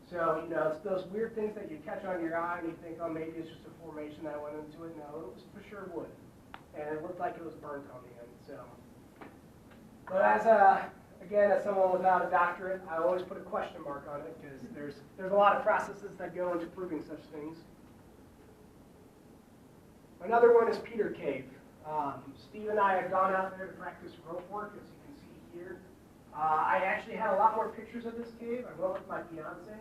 So, it's those weird things that you catch on your eye and you think, oh, maybe it's just a formation that went into it. No, it was for sure wood. And it looked like it was burnt on the end. So, but as someone without a doctorate, I always put a question mark on it because there's a lot of processes that go into proving such things. Another one is Peter Cave. Steve and I have gone out there to practice rope work, as you can see here. I actually had a lot more pictures of this cave. I went with my fiance.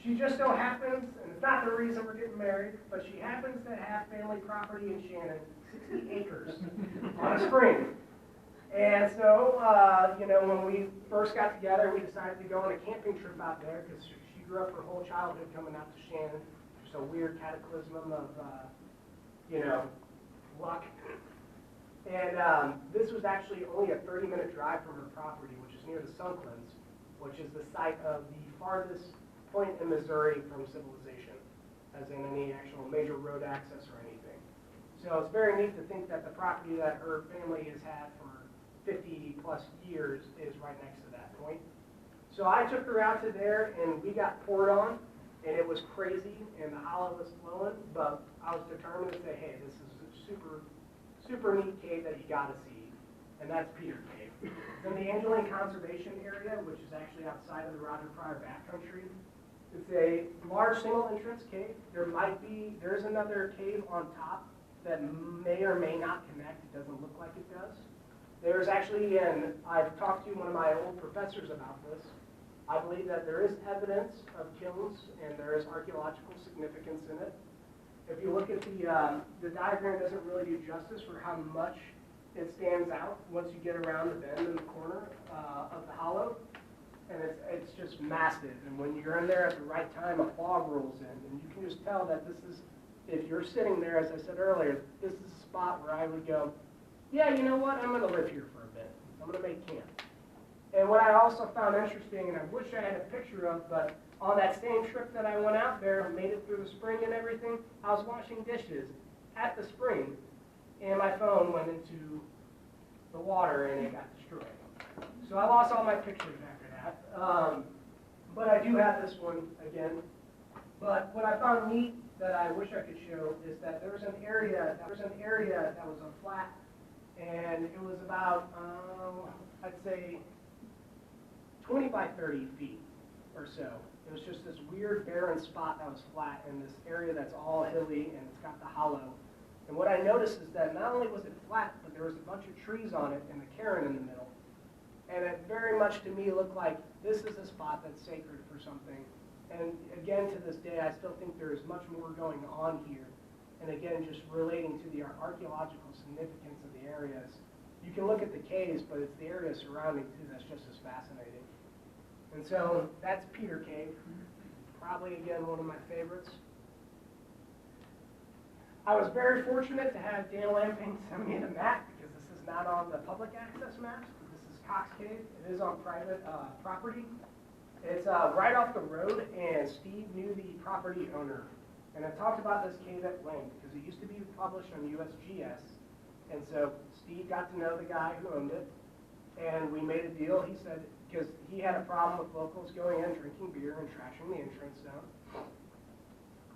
She just so happens, and it's not the reason we're getting married, but she happens to have family property in Shannon, 60 acres on a spring. And so, when we first got together, we decided to go on a camping trip out there because she grew up her whole childhood coming out to Shannon. Just a weird cataclysm of, luck. And this was actually only a 30-minute drive from her property, which is near the Sunklins, which is the site of the farthest point in Missouri from civilization, as in any actual major road access or anything. So it's very neat to think that the property that her family has had for 50 plus years is right next to that point. So I took her out to there and we got poured on and it was crazy and the hollow was flowing, but I was determined to say, hey, this is a super neat cave that you gotta see. And that's Peter Cave. It's in the Angeline Conservation Area, which is actually outside of the Roger Pryor backcountry. It's a large single entrance cave. There's another cave on top that may or may not connect. It doesn't look like it does. There's actually, and I've talked to one of my old professors about this, I believe that there is evidence of kilns and there is archaeological significance in it. If you look at the diagram, doesn't really do justice for how much it stands out once you get around the bend in the corner of the hollow. And it's just massive. And when you're in there at the right time, a fog rolls in. And you can just tell that this is, if you're sitting there, as I said earlier, this is a spot where I would go, yeah, you know what, I'm going to live here for a bit. I'm going to make camp. And what I also found interesting, and I wish I had a picture of, but on that same trip that I went out there, made it through the spring and everything, I was washing dishes at the spring, and my phone went into the water and it got destroyed. So I lost all my pictures after that. But I do have this one again. But what I found neat that I wish I could show is that there was an area that was a flat, and it was about I'd say 20 by 30 feet or so. It was just this weird barren spot that was flat in this area that's all hilly and it's got the hollow. And what I noticed is that not only was it flat, but there was a bunch of trees on it and a cairn in the middle. And it very much to me looked like this is a spot that's sacred for something. And again, to this day, I still think there is much more going on here. And again, just relating to the archaeological significance of the areas. You can look at the caves, but it's the area surrounding too that's just as fascinating. And so that's Peter Cave, probably again one of my favorites. I was very fortunate to have Dan Lamping send me the map because this is not on the public access maps. This is Cox Cave. It is on private property. It's right off the road, and Steve knew the property owner. And I talked about this cave at length because it used to be published on USGS. And so Steve got to know the guy who owned it, and we made a deal. He said, because he had a problem with locals going in, drinking beer, and trashing the entrance zone.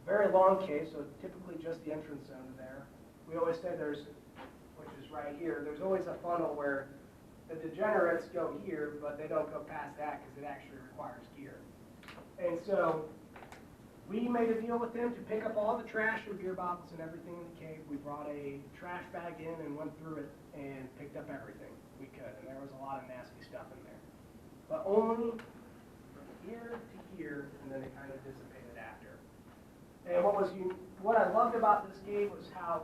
Very long case, so typically just the entrance zone there. We always say there's, which is right here, there's always a funnel where the degenerates go here, but they don't go past that because it actually requires gear. And so we made a deal with him to pick up all the trash and beer bottles and everything in the cave. We brought a trash bag in and went through it and picked up everything we could. And there was a lot of nasty stuff in there. But only from here to here, and then it kind of dissipated after. And what I loved about this cave was how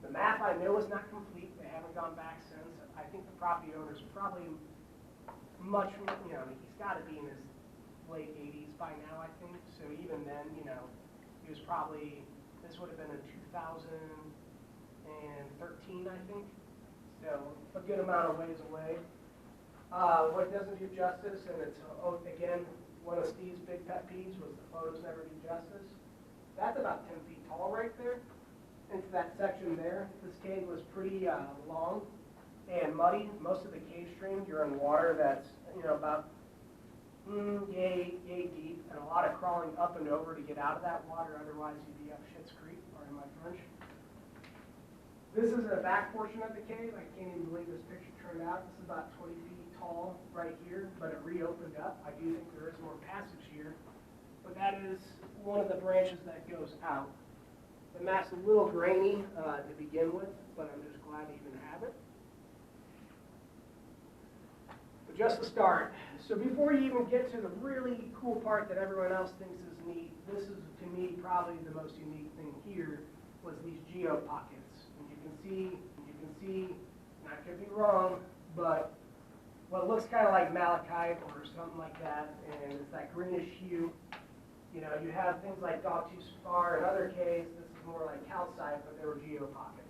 the map I know is not complete. They haven't gone back since. I think the property owner's probably much, he's got to be in his late 80s by now, I think. So even then, he was probably, this would have been in 2013, I think. So a good amount of ways away. What doesn't do justice, and it's, again, one of Steve's big pet peeves was the photos never do justice. That's about 10 feet tall right there. Into that section there. This cave was pretty long and muddy. Most of the cave stream, you're in water that's, about yay deep, and a lot of crawling up and over to get out of that water. Otherwise, you'd be up Schitt's Creek, or in my French. This is the back portion of the cave. I can't even believe this picture turned out. This is about 20 feet tall right here, but it reopened up. I do think there is more passage here, but that is one of the branches that goes out. The map's a little grainy to begin with, but I'm just glad to even have it. just to start, so before you even get to the really cool part that everyone else thinks is neat, this is, to me, probably the most unique thing here, was these geo pockets. And you can see, and I could be wrong, but what looks kind of like malachite or something like that, and it's that greenish hue. You know, you have things like Dogtooth spar and other caves. This is more like calcite, but they were geo pockets.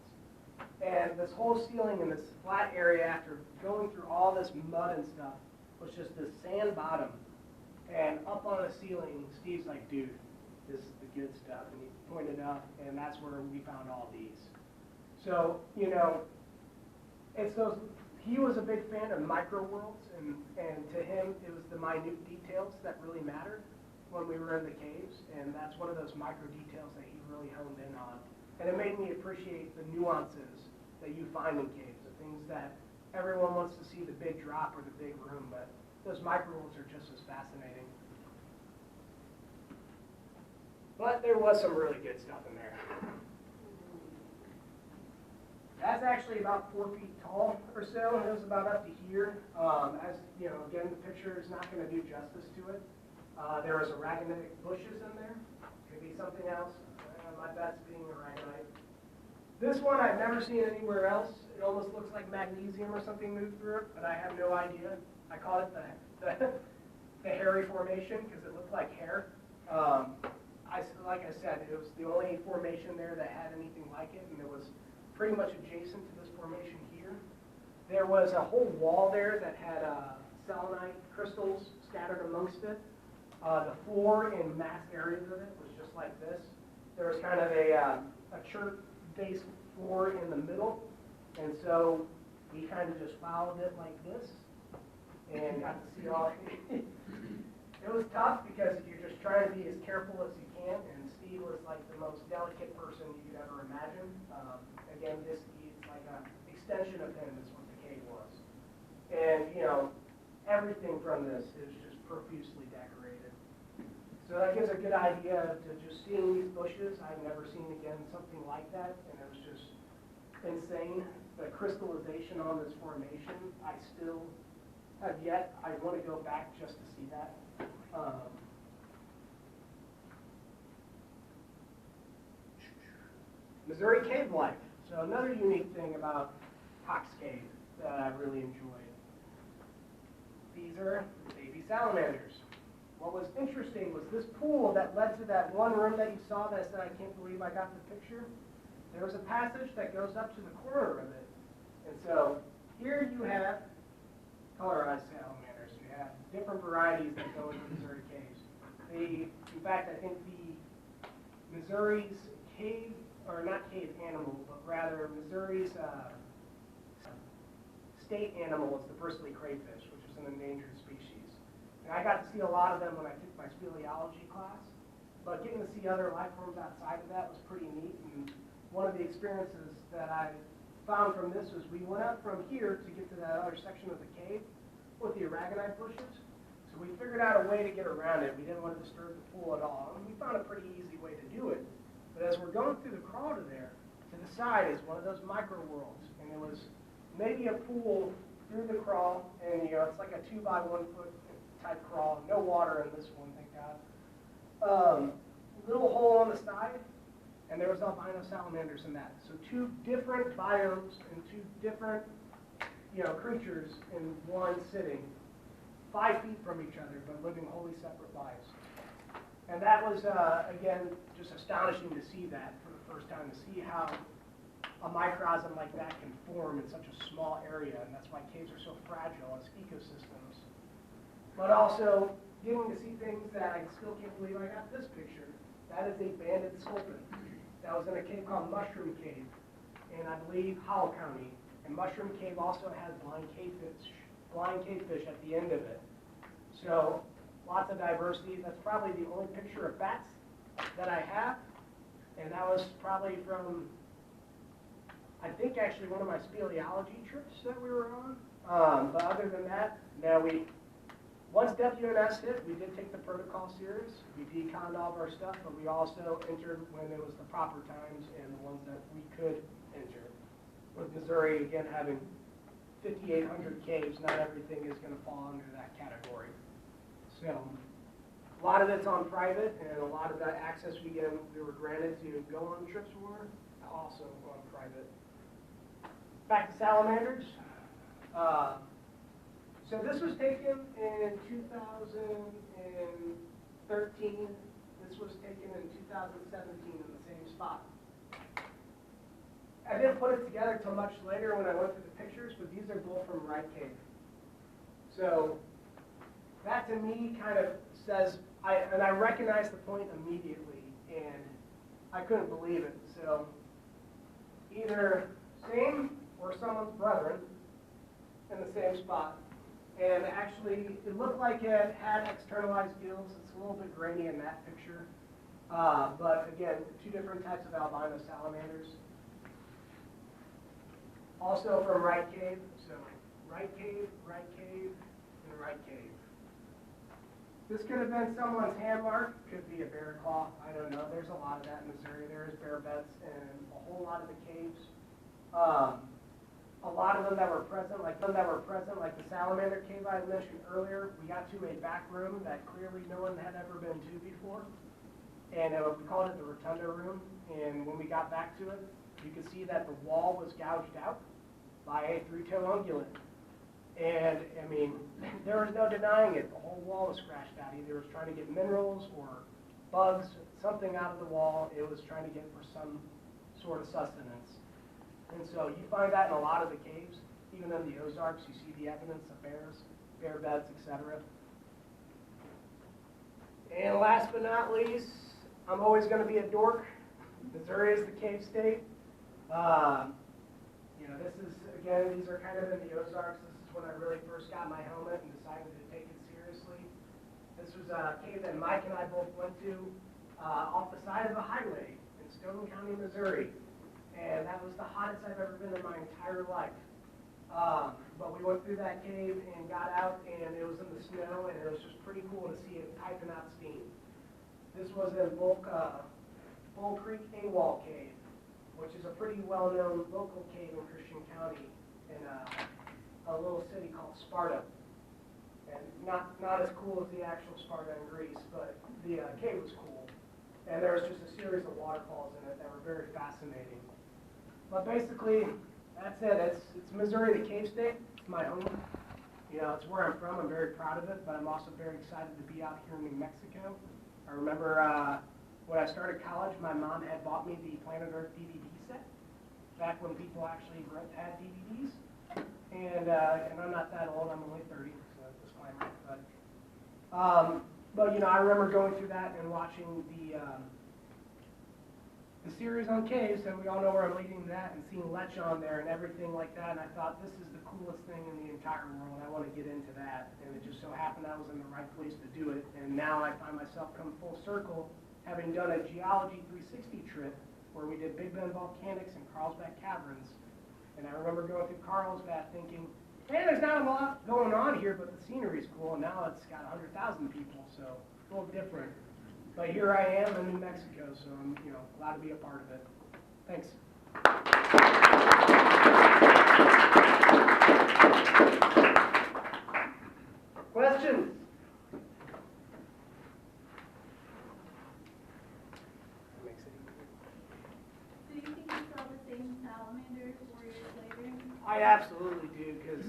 And this whole ceiling in this flat area, after going through all this mud and stuff, was just this sand bottom. And up on the ceiling, Steve's like, dude, this is the good stuff. And he pointed up, and that's where we found all these. So, you know, it's those, he was a big fan of micro worlds, and to him, it was the minute details that really mattered when we were in the caves. And that's one of those micro details that he really honed in on. And it made me appreciate the nuances that you find in caves, the things that everyone wants to see, the big drop or the big room, but those micro worlds are just as fascinating. But there was some really good stuff in there. That's actually about 4 feet tall or so. It was about up to here. As you know, again, the picture is not going to do justice to it. There was aragonite bushes in there. Could be something else. My bet's being aragonite. This one I've never seen anywhere else. It almost looks like magnesium or something moved through it, but I have no idea. I call it the hairy formation because it looked like hair. Like I said, it was the only formation there that had anything like it, and it was pretty much adjacent to this formation here. There was a whole wall there that had selenite crystals scattered amongst it. The floor in mass areas of it was just like this. There was kind of a chert-based floor in the middle, and so we kind of just followed it like this and got to see all. It was tough because you're just trying to be as careful as you can, and Steve was like the most delicate person you could ever imagine. Again, this is like an extension of him is what the cave was. And, you know, everything from this is just profusely decorated. So that gives a good idea to just seeing these bushes. I've never seen, again, something like that, and it was just insane. The crystallization on this formation, I still have yet. I want to go back just to see that. Missouri cave life. So another unique thing about Cox Cave that I really enjoyed. These are baby salamanders. What was interesting was this pool that led to that one room that you saw that I said, I can't believe I got the picture. There was a passage that goes up to the corner of it. And so here you have colorized salamanders. You have different varieties that go into Missouri caves. In fact, I think the Missouri's cave, or not cave animal, but rather Missouri's state animal is the bristly crayfish, which is an endangered species. And I got to see a lot of them when I took my speleology class, but getting to see other life forms outside of that was pretty neat. And one of the experiences that I found from this was we went up from here to get to that other section of the cave with the aragonite bushes. So we figured out a way to get around it. We didn't want to disturb the pool at all. And we found a pretty easy way to do it. But as we're going through the crawl to there, to the side is one of those micro worlds. And it was maybe a pool through the crawl, and you know, it's like a 2 by 1 foot type crawl. No water in this one, thank God. Little hole on the side, and there was albino salamanders in that. So 2 different biomes and 2 different, you know, creatures in one sitting, 5 feet from each other, but living wholly separate lives. And that was, again, just astonishing to see that for the first time, to see how a microcosm like that can form in such a small area, and that's why caves are so fragile as ecosystems. But also getting to see things that I still can't believe I got this picture. That is a banded sculpin. That was in a cave called Mushroom Cave in, I believe, Howell County. And Mushroom Cave also has blind cavefish at the end of it. So lots of diversity. That's probably the only picture of bats that I have. And that was probably from, I think, actually one of my speleology trips that we were on. But other than that, now once WNS hit, we did take the protocol serious. We deconned all of our stuff, but we also entered when it was the proper times and the ones that we could enter. With Missouri, again, having 5,800 caves, not everything is going to fall under that category. So a lot of it's on private, and a lot of that access we were granted to go on trips were also on private. Back to salamanders. So this was taken in 2013. This was taken in 2017 in the same spot. I didn't put it together till much later when I went through the pictures, but these are both from Wright Cave. So that to me kind of says, and I recognized the point immediately, and I couldn't believe it. So either same or someone's brethren in the same spot. And actually, it looked like it had externalized gills. It's a little bit grainy in that picture. But again, two different types of albino salamanders. Also from Wright Cave. So Wright Cave, and Wright Cave. This could have been someone's hand mark. Could be a bear claw. I don't know. There's a lot of that in Missouri. There is bear beds in a whole lot of the caves. A lot of them that were present, like the salamander cave I mentioned earlier, we got to a back room that clearly no one had ever been to before. And we called it the rotunda room. And when we got back to it, you could see that the wall was gouged out by a three-toe ungulate. And I mean, there was no denying it. The whole wall was scratched out. Either it was trying to get minerals or bugs, something out of the wall. It was trying to get for some sort of sustenance. And so you find that in a lot of the caves, even in the Ozarks, you see the evidence of bears, bear beds, etc. And last but not least, I'm always going to be a dork. Missouri is the cave state. You know, this is, again, these are kind of in the Ozarks. This is when I really first got my helmet and decided to take it seriously. This was a cave that Mike and I both went to off the side of a highway in Stoughton County, Missouri. And that was the hottest I've ever been in my entire life. But we went through that cave and got out, and it was in the snow, and it was just pretty cool to see it piping out steam. This was in Bull Creek AWOL Cave, which is a pretty well-known local cave in Christian County in a little city called Sparta. And not as cool as the actual Sparta in Greece, but the cave was cool. And there was just a series of waterfalls in it that were very fascinating. But basically, that's it. It's Missouri, the cave state. It's my home. You know, it's where I'm from. I'm very proud of it, but I'm also very excited to be out here in New Mexico. I remember when I started college, my mom had bought me the Planet Earth DVD set, back when people actually had DVDs. And I'm not that old. I'm only 30, so disclaimer. But you know, I remember going through that and watching the series on caves, and we all know where I'm leading to that, and seeing Lech on there and everything like that, and I thought, this is the coolest thing in the entire world. I want to get into that, and it just so happened I was in the right place to do it, and now I find myself come full circle, having done a Geology 360 trip where we did Big Bend Volcanics and Carlsbad Caverns, and I remember going through Carlsbad thinking, man, there's not a lot going on here, but the scenery's cool, and now it's got 100,000 people, so it's a little different. But here I am in New Mexico, so I'm glad to be a part of it. Thanks. Questions? Do you think you saw the same salamander 4 years later? I absolutely do, because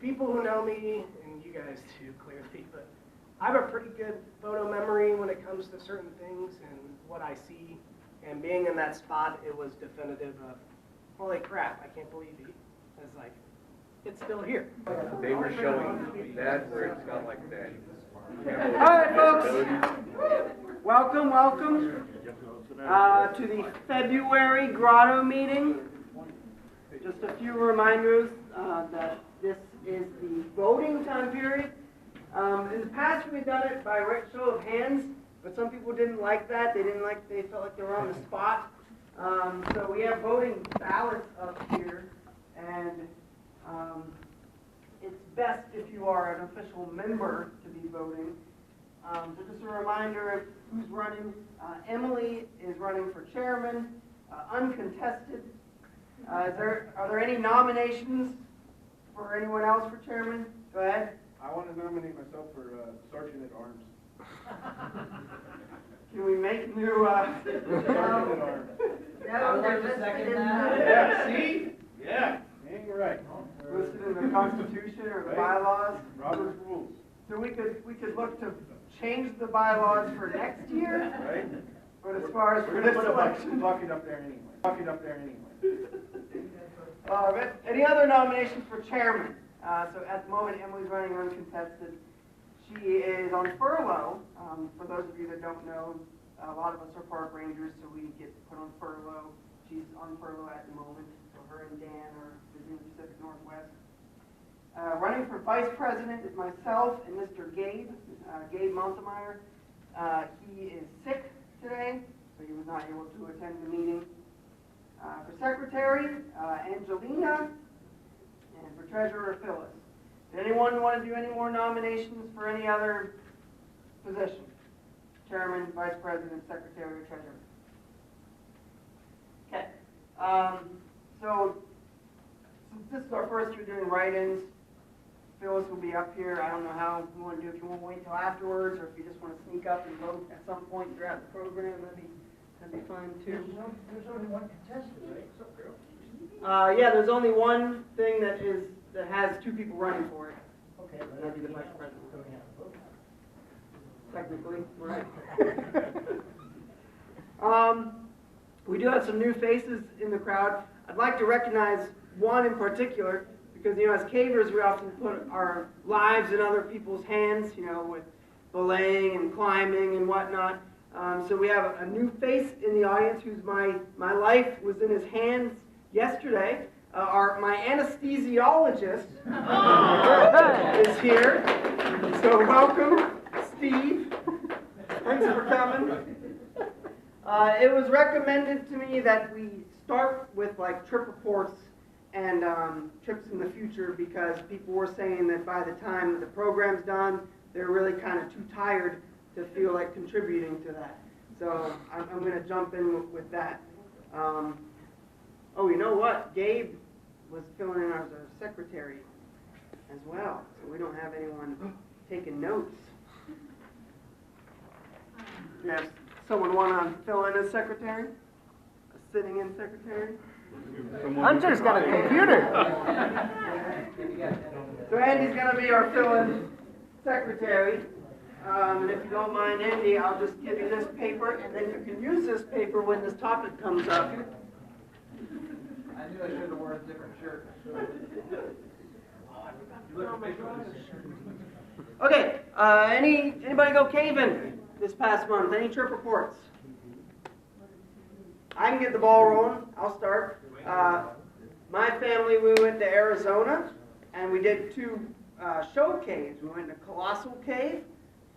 people who know me, and you guys too, clearly, but I have a pretty good photo memory when it comes to certain things and what I see. And being in that spot, it was definitive of, holy crap, I can't believe it. It's like, it's still here. They were showing that where it's got like that. All right, folks. Welcome to the February Grotto meeting. Just a few reminders that this is the voting time period. In the past, we've done it by right show of hands, but some people didn't like that. They felt like they were on the spot. So we have voting ballots up here, and it's best if you are an official member to be voting. So just a reminder of who's running. Emily is running for chairman, uncontested. Are there any nominations for anyone else for chairman? Go ahead. I want to nominate myself for Sergeant at Arms. Can we make new, Sergeant at Arms. No, they're listed in the. Yeah, see? Yeah, ain't right. listed in the Constitution or the Right. bylaws? Robert's rules, So we could look to change the bylaws for next year, right? but as far as for We're this gonna put a election. bucket up there anyway. Bucket up there anyway. Any other nominations for chairman? So at the moment, Emily's running uncontested. She is on furlough. For those of you that don't know, a lot of us are park rangers, so we get put on furlough. She's on furlough at the moment, so her and Dan are visiting the Pacific Northwest. Running for vice president is myself and Mr. Gabe Montemeyer. He is sick today, so he was not able to attend the meeting. For secretary, Angelina, and for treasurer, Phyllis. Did anyone want to do any more nominations for any other position? Chairman, vice president, secretary, or treasurer? Okay. So since this is our first year doing write-ins, Phyllis will be up here. I don't know how you want to do, if you want to wait until afterwards, or if you just want to sneak up and vote at some point throughout the program, that'd be fine too. There's only one contestant, right? What's up, girl? Yeah, there's only one thing that has two people running for it. Okay, but That'd be the vice president. So we have a vote. Technically, right. We do have some new faces in the crowd. I'd like to recognize one in particular, because, you know, as cavers, we often put our lives in other people's hands, you know, with belaying and climbing and whatnot. So we have a new face in the audience whose my life was in his hands yesterday. My anesthesiologist is here. So welcome, Steve. Thanks for coming. It was recommended to me that we start with like trip reports and trips in the future, because people were saying that by the time the program's done, they're really kind of too tired to feel like contributing to that. So I'm going to jump in with that. Oh, you know what? Gabe was filling in as our secretary as well, so we don't have anyone taking notes. Yes. Someone want to fill in as secretary? A sitting in secretary? Hunter's got a computer. So Andy's going to be our fill-in secretary. And if you don't mind, Andy, I'll just give you this paper, and then you can use this paper when this topic comes up. I knew I should have worn a different shirt. Okay, anybody go caving this past month? Any trip reports? I can get the ball rolling. I'll start. My family, we went to Arizona, and we did two show caves. We went to Colossal Cave,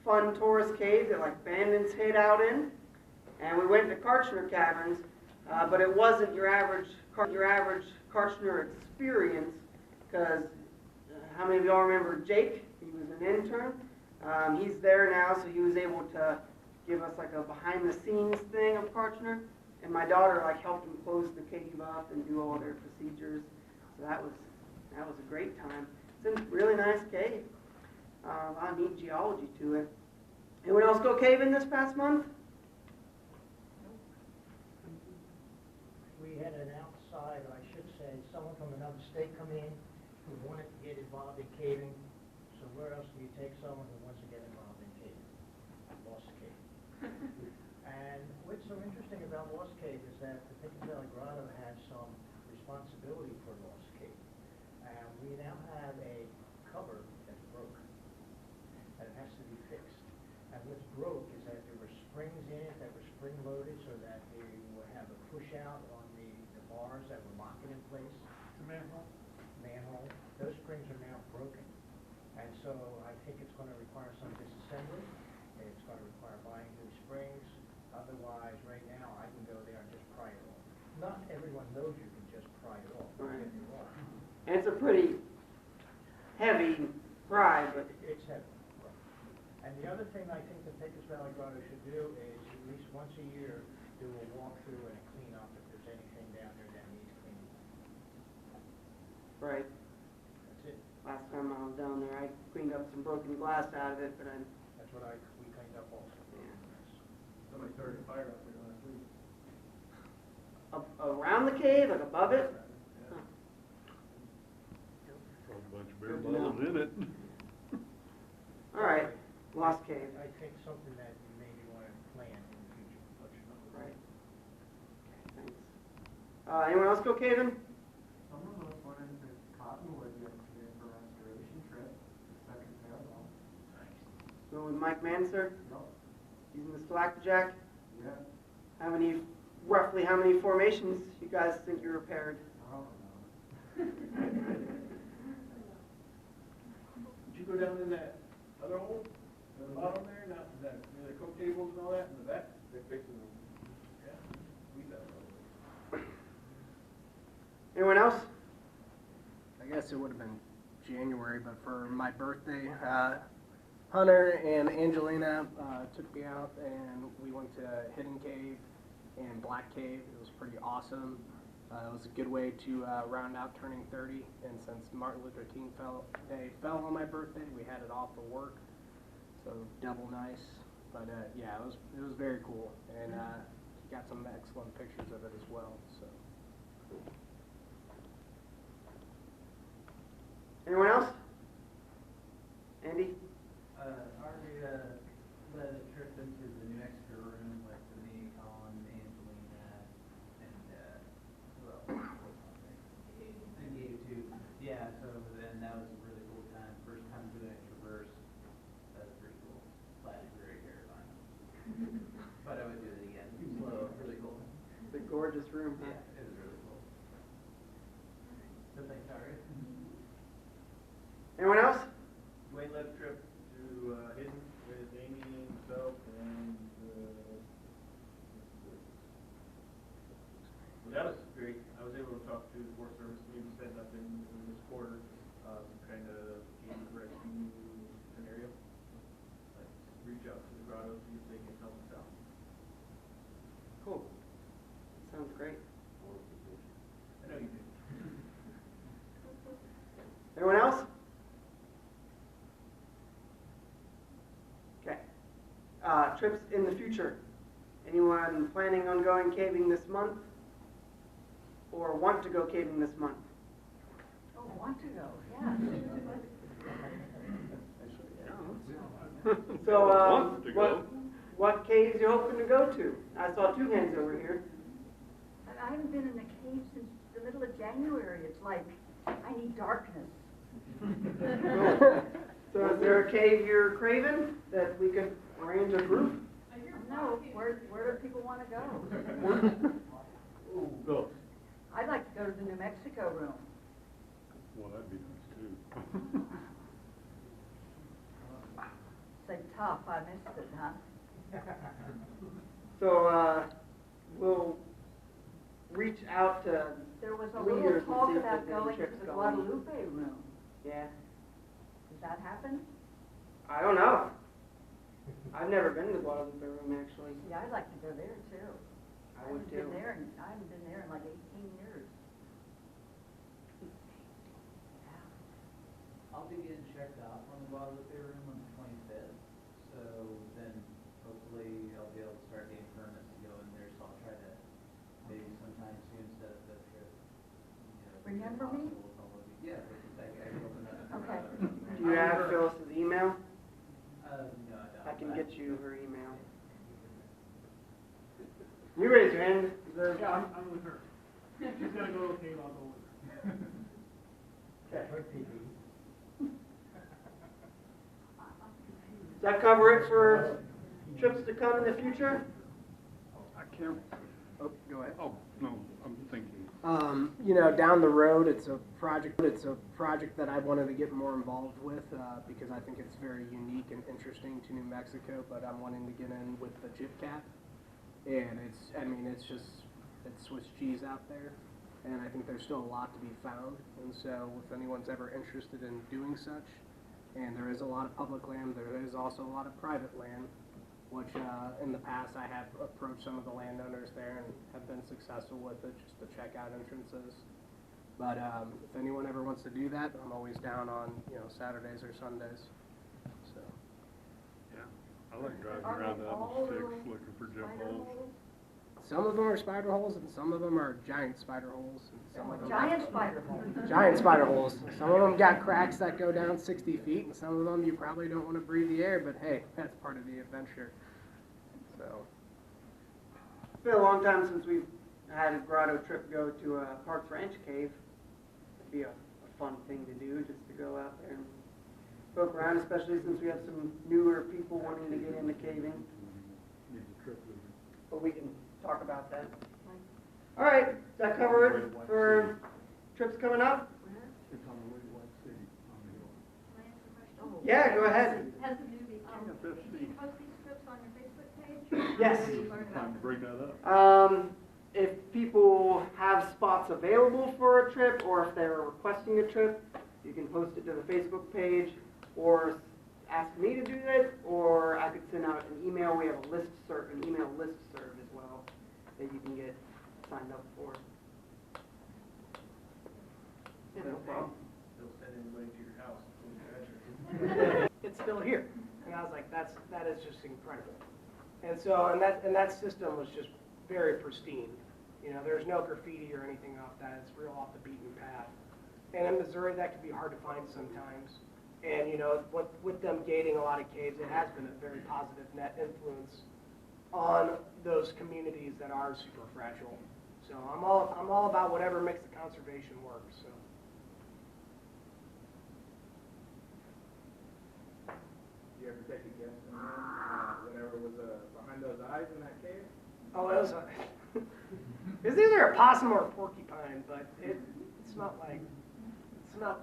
fun tourist cave that like bandits hid out in, and we went to Kartchner Caverns, but it wasn't your average Kartchner experience, because how many of y'all remember Jake? He was an intern. He's there now, so he was able to give us like a behind-the-scenes thing of Kartchner. And my daughter like helped them close the cave up and do all their procedures. So that was a great time. It's a really nice cave. A lot of neat geology to it. Anyone else go caving this past month? We had an outside, or I should say, someone from another state come in who wanted to get involved in caving. So where else do you take someone who wants to get involved in caving? Lost Cave. And what's so interesting about Lost Cave is that the Pickens Valley Grotto has some responsibility for Lost Cave. And we now have a cover that's broke, and it has to be fixed. And what's broke is that there were springs in it that were spring-loaded, so that you would have a push-out on the bars that were locking in place. The manhole? Manhole. Those springs are now broken. And so I think it's going to require some disassembly. It's going to require buying new springs. Otherwise, right now, I can go there and just pry it off. Not everyone knows you can just pry it off. Right. Don't get me wrong. And it's a pretty heavy pry, but It's heavy. And the other thing I think the Pickens Valley Grotto should do is at least once a year do a walkthrough and a clean up if there's anything down there that needs cleaning. right. That's it. last time I was down there. I cleaned up some broken glass out of it, but I, That's what we cleaned up also. Somebody started a fire out there last week. around the cave, like above it. Yeah. Huh. A bunch of bear bottles in it. All right, Lost Cave. I think something that you maybe want to plan in the future, let you know. Right. Okay, thanks. Anyone else go caving? Someone was wanting to Cottonwood yesterday for a restoration trip, the second parallel. So with Mike Manser, No, using the Stalactijack. yeah, Roughly how many formations you guys think you repaired? I don't know. Did you go down in that other hole, at the bottom there, not that, near the cook tables and all that, in the back? They're fixing them. Yeah, we done. Anyone else? I guess it would have been January, but for my birthday, Hunter and Angelina took me out and we went to Hidden Cave and Black Cave. It was pretty awesome. It was a good way to round out turning 30, and since Martin Luther King Day fell on my birthday, we had it off for work, so double nice. But yeah, it was very cool, and got some excellent pictures of it as well. So. Anyone else? Andy? Already led a trip into the New Mexico room with me, Colin, Angelina, and who else? And Gabe too. Yeah, so then that was a really cool time. First time doing it traverse. That was pretty cool. Glad it's very terrifying. But I would do it again. Slow, really cool. It's a gorgeous room, huh? Yeah, it was really cool. So thanks, Ari. Anyone else? Dwayne led a trip to Hidden with Amy and himself and well, that was great. I was able to talk to the Forest Service, maybe setting up in this quarter, kind of game rescue scenario. Like reach out to the grotto, see if they can help us out. Cool. Sounds great. I know you do. Anyone else? Okay. Trips in the future. Anyone planning on going caving this month? Or want to go caving this month? Oh, want to go, yeah. So, Want to go. what caves you hoping to go to? I saw two hands over here. I haven't been in a cave since the middle of January. It's like, I need darkness. So is there a cave you're craving that we could arrange a group? No, where do people want to go? Go. I'd like to go to the New Mexico room. Well, that'd be nice too. Say tough, I missed it, huh? So, we'll reach out to There was a leaders little and see talk if about there's any going to trips the going. Guadalupe room. Yeah. Does that happen? I don't know. I've never been to the Guadalupe room, actually. Yeah, I'd like to go there too. I would I too. haven't been there in like 18 years. I'll be getting checked out on the Guadalupe room on the 25th, so then hopefully I'll be able to start getting permits to go in there, so I'll try to maybe sometime soon set up that trip. Remember me? Yeah, because I can open that. Okay. Do you have Phyllis's email? No, I don't. I can get you her email. You raise your hand. Is there... Yeah, I'm with her. She's gotta go to a cave, I'll go with her. Okay. Good TV. Does that cover it for trips to come in the future? I can't, Oh, go ahead. oh, no, I'm thinking. Down the road, it's a project that I wanted to get more involved with because I think it's very unique and interesting to New Mexico. But I'm wanting to get in with the jib cap, and it's Swiss cheese out there, and I think there's still a lot to be found. And so, if anyone's ever interested in doing such, and there is a lot of public land, there is also a lot of private land, which in the past I have approached some of the landowners there and have been successful with it, just to check out entrances. But if anyone ever wants to do that, I'm always down on, Saturdays or Sundays. So. Yeah, I like driving Are around they that all on six, little looking for jump spider holes. holes? Some of them are spider holes, and some of them are giant spider holes. And some of them Giant spider holes. Giant spider holes. Some of them got cracks that go down 60 feet, and some of them you probably don't want to breathe the air, but hey, that's part of the adventure. So. It's been a long time since we've had a grotto trip go to Parks Ranch Cave. It'd be a fun thing to do, just to go out there and poke around, especially since we have some newer people wanting to get into caving. But we can talk about that. All right, does that cover it for trips coming up? It's on the way to White City on the hill. Can I ask a question? Yeah, go ahead. Has the movie, do you post these trips on your Facebook page? Yes. Time to bring that up. If people have spots available for a trip, or if they're requesting a trip, you can post it to the Facebook page, or ask me to do it, or I could send out an email. We have an email listserv as well that you can get signed up for. Yeah, no problem. They'll send anybody to your house. It's an adventure. It's still here, and I was like, that is just incredible. And so, and that system was just very pristine. There's no graffiti or anything off that. It's real off the beaten path. And in Missouri, that can be hard to find sometimes. And with them gating a lot of caves, it has been a very positive net influence on those communities that are super fragile. So I'm all about whatever makes the conservation work. So. Did you ever take a guess on whatever was behind those eyes in that cave? Oh, it was it's either a possum or a porcupine, but it smelled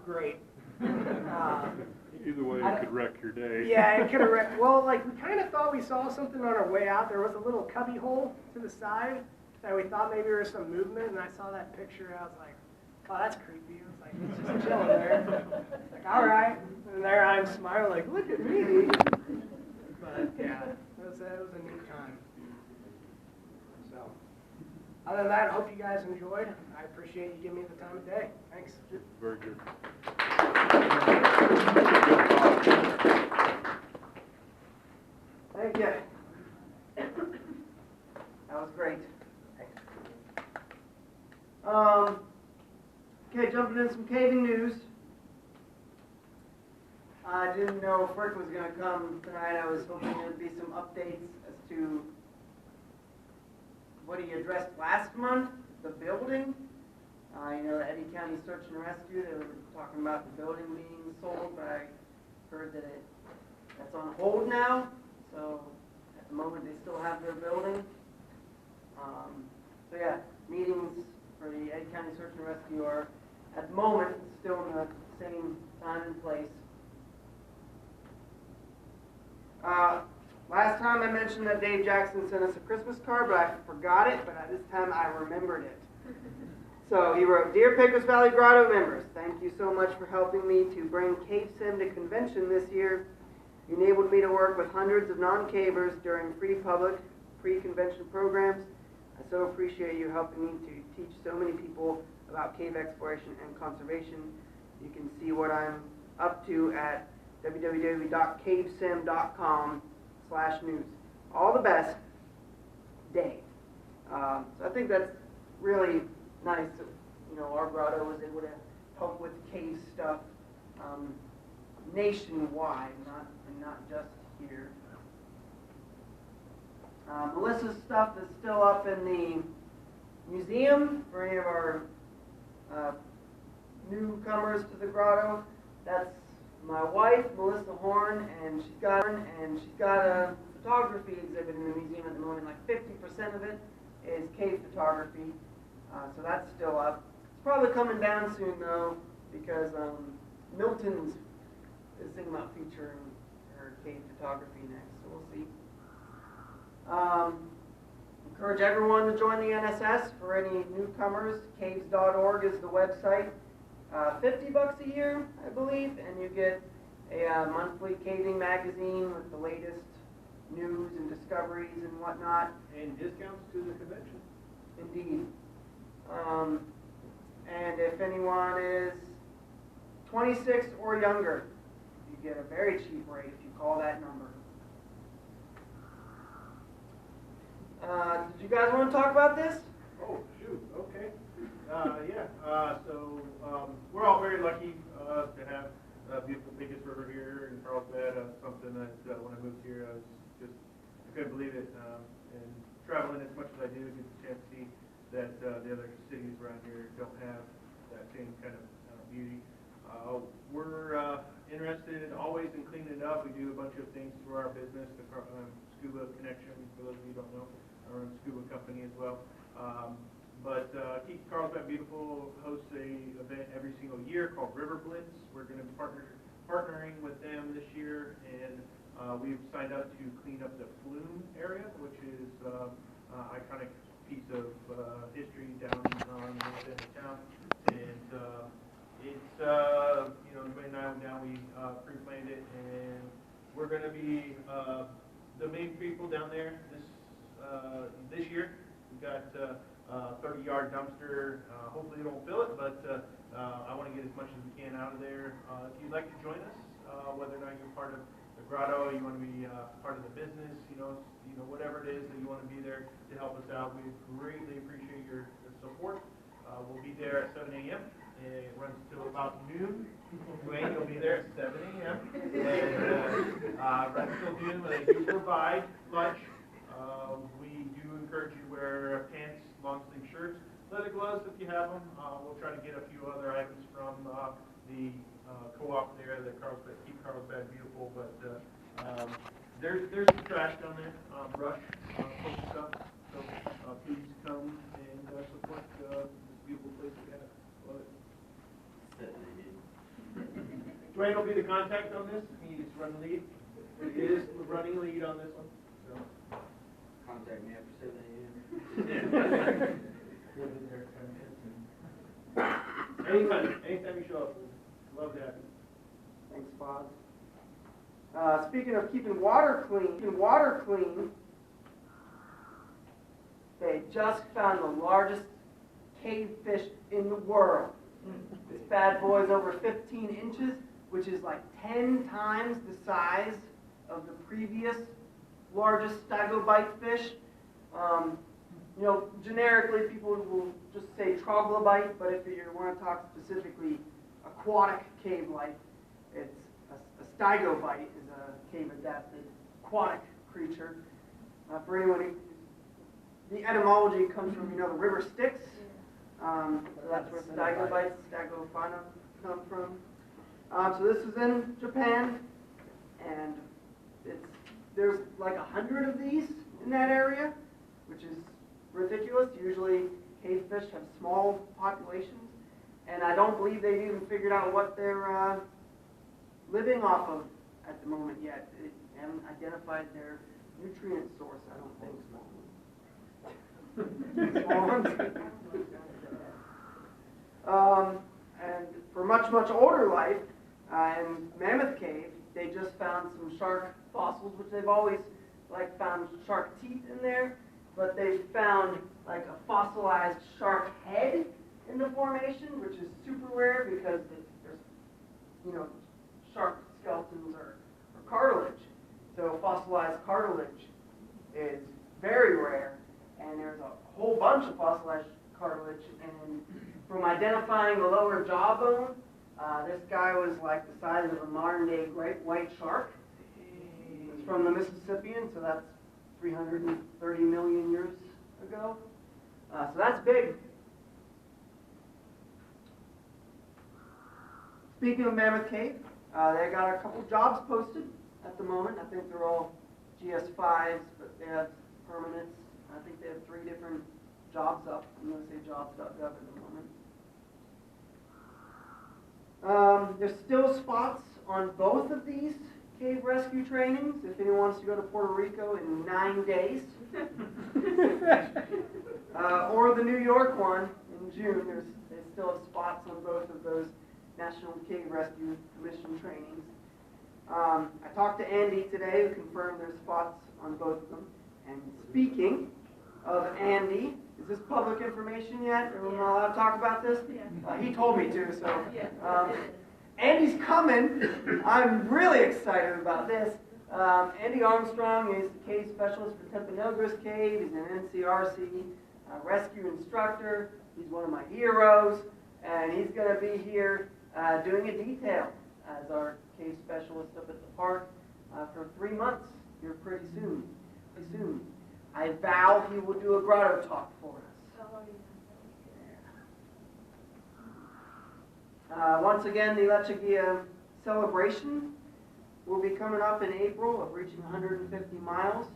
great. Either way, it could wreck your day. Yeah, it could have wrecked. Well, we kind of thought we saw something on our way out. There was a little cubby hole to the side that we thought maybe there was some movement, and I saw that picture, and I was like, oh, that's creepy. I was like, it's just chilling there. Like, all right. And there I'm smiling, like, look at me. But, yeah, it was a neat time. So, other than that, I hope you guys enjoyed. I appreciate you giving me the time of day. Thanks. Very good. Thank you. That was great. Okay, jumping in some caving news. I didn't know Frick was going to come tonight. I was hoping there'd be some updates as to what he addressed last month, the building. The Eddy County Search and Rescue, they were talking about the building being sold, but I heard that that's on hold now. So at the moment they still have their building. So yeah, meetings for the Eddy County Search and Rescue are at the moment still in the same time and place. Last time I mentioned that Dave Jackson sent us a Christmas card, but I forgot it, but this time I remembered it. So he wrote, Dear Pecos Valley Grotto members, thank you so much for helping me to bring Cave Sim to convention this year. You enabled me to work with hundreds of non-cavers during free public, pre-convention programs. I so appreciate you helping me to teach so many people about cave exploration and conservation. You can see what I'm up to at www.cavesim.com/news. All the best, Dave. So I think that's really nice that, our grotto was able to help with cave stuff nationwide, not just here. Melissa's stuff is still up in the museum for any of our newcomers to the grotto. That's my wife, Melissa Horn, and she's got a photography exhibit in the museum at the moment. Like 50% of it is cave photography, so that's still up. It's probably coming down soon though, because Milton's is thinking about featuring her cave photography next, so we'll see. Encourage everyone to join the NSS. For any newcomers, caves.org is the website. $50 a year, I believe, and you get a monthly caving magazine with the latest news and discoveries and whatnot. And discounts to the convention. Indeed. And if anyone is 26 or younger, you get a very cheap rate if you call that number. Did you guys want to talk about this? Oh, shoot, okay. We're all very lucky to have a beautiful biggest river here in Carlsbad. Something that when I moved here, I couldn't believe it. And traveling as much as I do, get the chance to see that the other cities around here don't have that same kind of beauty. We're interested always in cleaning it up. We do a bunch of things through our business, the Scuba Connection, for those of you who don't know. I run a scuba company as well. Keep Carlsbad Beautiful hosts a event every single year called River Blitz. We're going to be partnering with them this year, and we've signed up to clean up the Flume area, which is iconic piece of history down on the north end of town. And it's, now we pre-planned it, and we're going to be the main people down there this year. We've got 30-yard dumpster. Hopefully we don't fill it, but I want to get as much as we can out of there. If you'd like to join us, whether or not you're part of the grotto, you want to be part of the business, whatever it is that you want to be there to help us out, we greatly appreciate your support. We'll be there at 7 a.m. It runs till about noon. Dwayne will be there at 7 a.m. And runs till noon. They do provide lunch. We do encourage you to wear pants, long-sleeve shirts, leather gloves if you have them. We'll try to get a few other items from the co-op there, the Keep Carlsbad Beautiful. But there's some trash down there, brush, folk stuff. So please come and support this beautiful place we have. Love it. Dwayne will be the contact on this. He's running lead. He is running lead on this one. So. Contact me after 7 a.m. We'll be there at 10. Anytime you show up. Love to have you. Thanks, Bob. Speaking of keeping water clean, they just found the largest cave fish in the world. This bad boy is over 15 inches, which is like 10 times the size of the previous largest stagobite fish. Generically people will just say troglobite, but if you want to talk specifically aquatic cave life, it's a stagobite is a cave-adapted aquatic creature. For anyone, the etymology comes from the river Styx. So that's where stagobites, stagophyta come from. So this is in Japan, and there's like 100 of these in that area, which is ridiculous. Usually cave fish have small populations, and I don't believe they've even figured out what they're living off of at the moment yet. They haven't identified their nutrient source, I don't think. Small ones. And for much, much older life, in Mammoth Cave, they just found some shark fossils, which they've always found shark teeth in there, but they found like a fossilized shark head in the formation, which is super rare because there's, shark skeletons are cartilage. So fossilized cartilage is very rare, and there's a whole bunch of fossilized cartilage. And from identifying the lower jawbone, this guy was like the size of a modern-day great white shark. It's from the Mississippian, so that's 330 million years ago. So that's big. Speaking of Mammoth Cave, they got a couple jobs posted at the moment. I think they're all GS5s, but they have permanents. I think they have 3 different jobs up. I'm going to say jobs.gov at the moment. There's still spots on both of these cave rescue trainings if anyone wants to go to Puerto Rico in 9 days. Or the New York one in June. They still have spots on both of those National Cave Rescue Commission trainings. I talked to Andy today, who confirmed there's spots on both of them. And speaking of Andy, Is this public information yet? Are we not allowed to talk about this? He told me to, so. Andy's coming. I'm really excited about this. Andy Armstrong is the cave specialist for Timpanogos Cave. He's an NCRC rescue instructor. He's one of my heroes, and he's going to be here doing a detail as our cave specialist up at the park for 3 months here pretty soon. I vow he will do a grotto talk for us. Once again, the Lechagia celebration will be coming up in April of reaching 150 miles.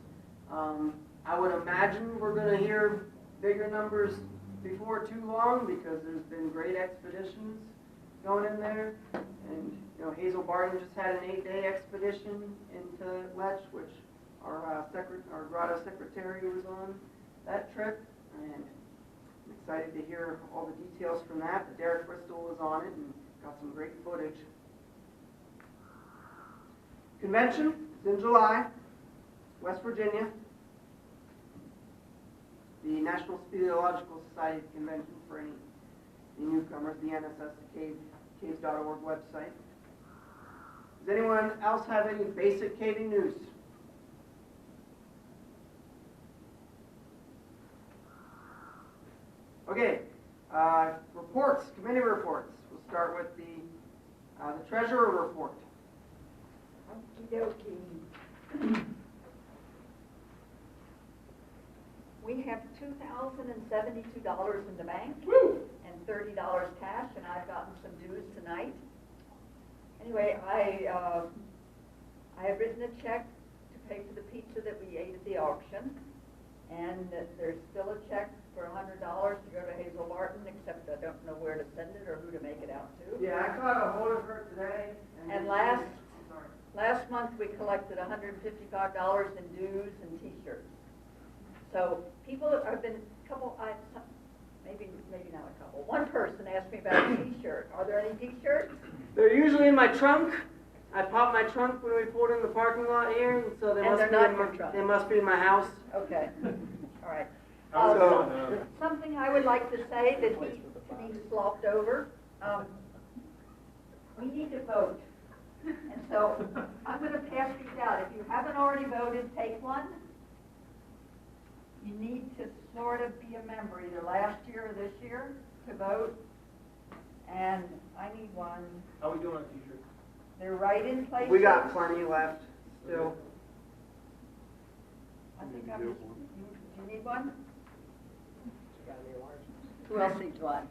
I would imagine we're going to hear bigger numbers before too long because there's been great expeditions going in there. And, you know, Hazel Barton just had an 8-day expedition into Lech, which our grotto secretary was on that trip. And I'm excited to hear all the details from that. But Derek Bristol was on it and got some great footage. Convention is in July, West Virginia. The National Speleological Society Convention for any newcomers, the caves.org website. Does anyone else have any basic caving news? Okay, reports, committee reports. We'll start with the treasurer report. Okie dokie. We have $2,072 in the bank. Woo! And $30 cash, and I've gotten some dues tonight. Anyway, I have written a check to pay for the pizza that we ate at the auction, and there's still a check for $100 to go to Hazel Barton, except I don't know where to send it or who to make it out to. Yeah, I caught a hold of her today. And last month we collected $155 in dues and T-shirts. So people have been maybe not a couple. One person asked me about a T-shirt. Are there any T-shirts? They're usually in my trunk. I popped my trunk when we pulled in the parking lot here, and so they must be in my house. Okay. All right. So, Something I would like to say that he slopped over. We need to vote. And so I'm going to pass these out. If you haven't already voted, take one. You need to sort of be a member either last year or this year to vote. And I need one. How are we doing on t-shirts? They're right in place. we got plenty left still. I think do you need one? Who else needs one?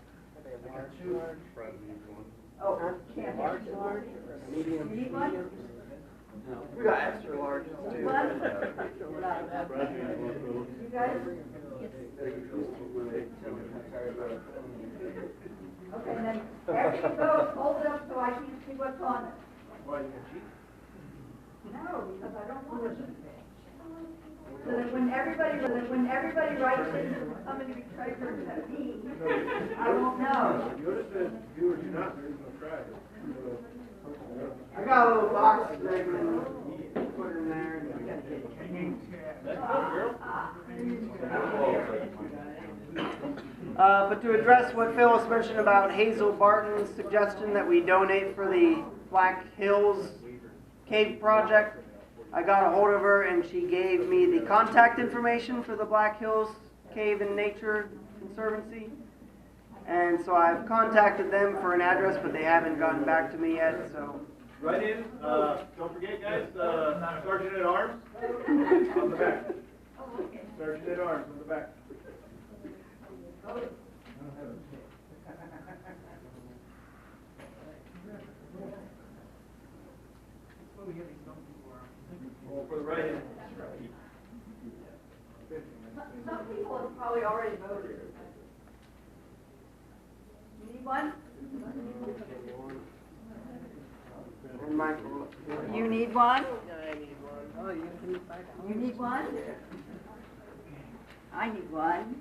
Fred needs one. Oh, can't have large. Medium. You need one? We got extra large too. One? Fred needs one. You guys? Okay, then after you vote, hold it up so I can see what's on it. Why, you can cheat? No, because I don't want it. So that when everybody writes in, somebody to be treasurer except me, I won't know. Yours says do or do not, there is no try. I got a little box that I can put in there. But to address what Phyllis mentioned about Hazel Barton's suggestion that we donate for the Black Hills Cave Project, I got a hold of her and she gave me the contact information for the Black Hills Cave and Nature Conservancy. And so I've contacted them for an address, but they haven't gotten back to me yet, so. Right in, don't forget guys, Sergeant at Arms on the back. Sergeant at Arms on the back. Well, for the right in. Some people have probably already voted. You need one? And Michael. You need one? I need one. Oh, you need $5. You need one? I need one.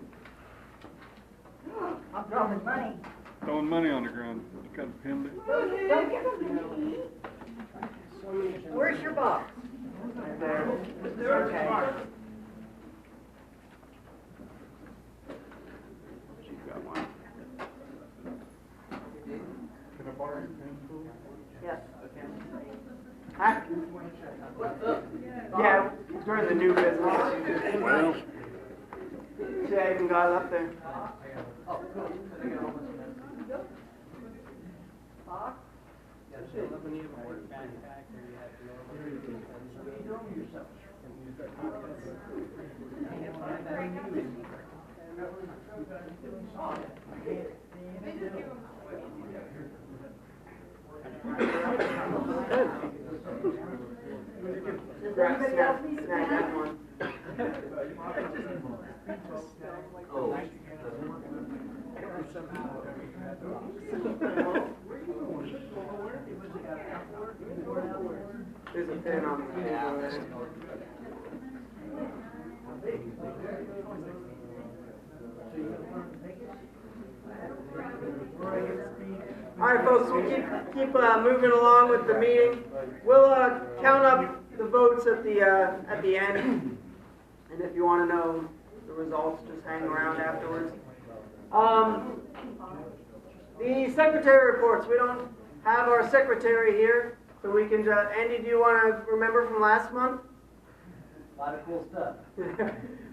I'm throwing money. Throwing money on the ground. You kind of pinned it. Don't give them to me. Where's your box? There. Okay. Yeah, during the new business. Well, See, I even got it up there. Oh, cool. I got almost Fox? When you have a work backpack where you have to know yourself. Grab, snap that one. There's a pin on the table there. All right, folks, we'll keep moving along with the meeting. We'll count up the votes at the end, and if you want to know the results, just hang around afterwards. The secretary reports. We don't have our secretary here, so we can. Andy, do you want to remember from last month? A lot of cool stuff.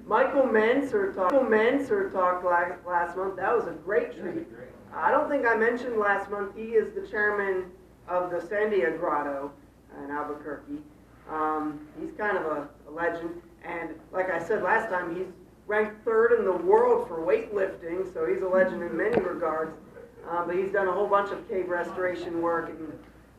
Michael Moffitt talked last month. That was a great treat. I don't think I mentioned last month, he is the chairman of the Sandia Grotto in Albuquerque. He's kind of a legend, and like I said last time, he's ranked 3rd in the world for weightlifting, so he's a legend in many regards. But he's done a whole bunch of cave restoration work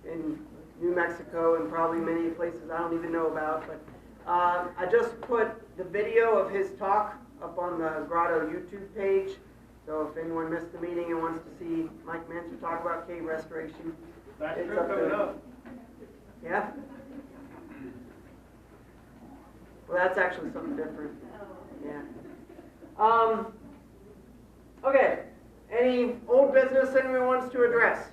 in New Mexico and probably many places I don't even know about. But I just put the video of his talk up on the Grotto YouTube page. So if anyone missed the meeting and wants to see Mike Manson talk about cave restoration, That's it's true up coming there. up. Yeah? Well, that's actually something different. Yeah. Okay. Any old business anyone wants to address?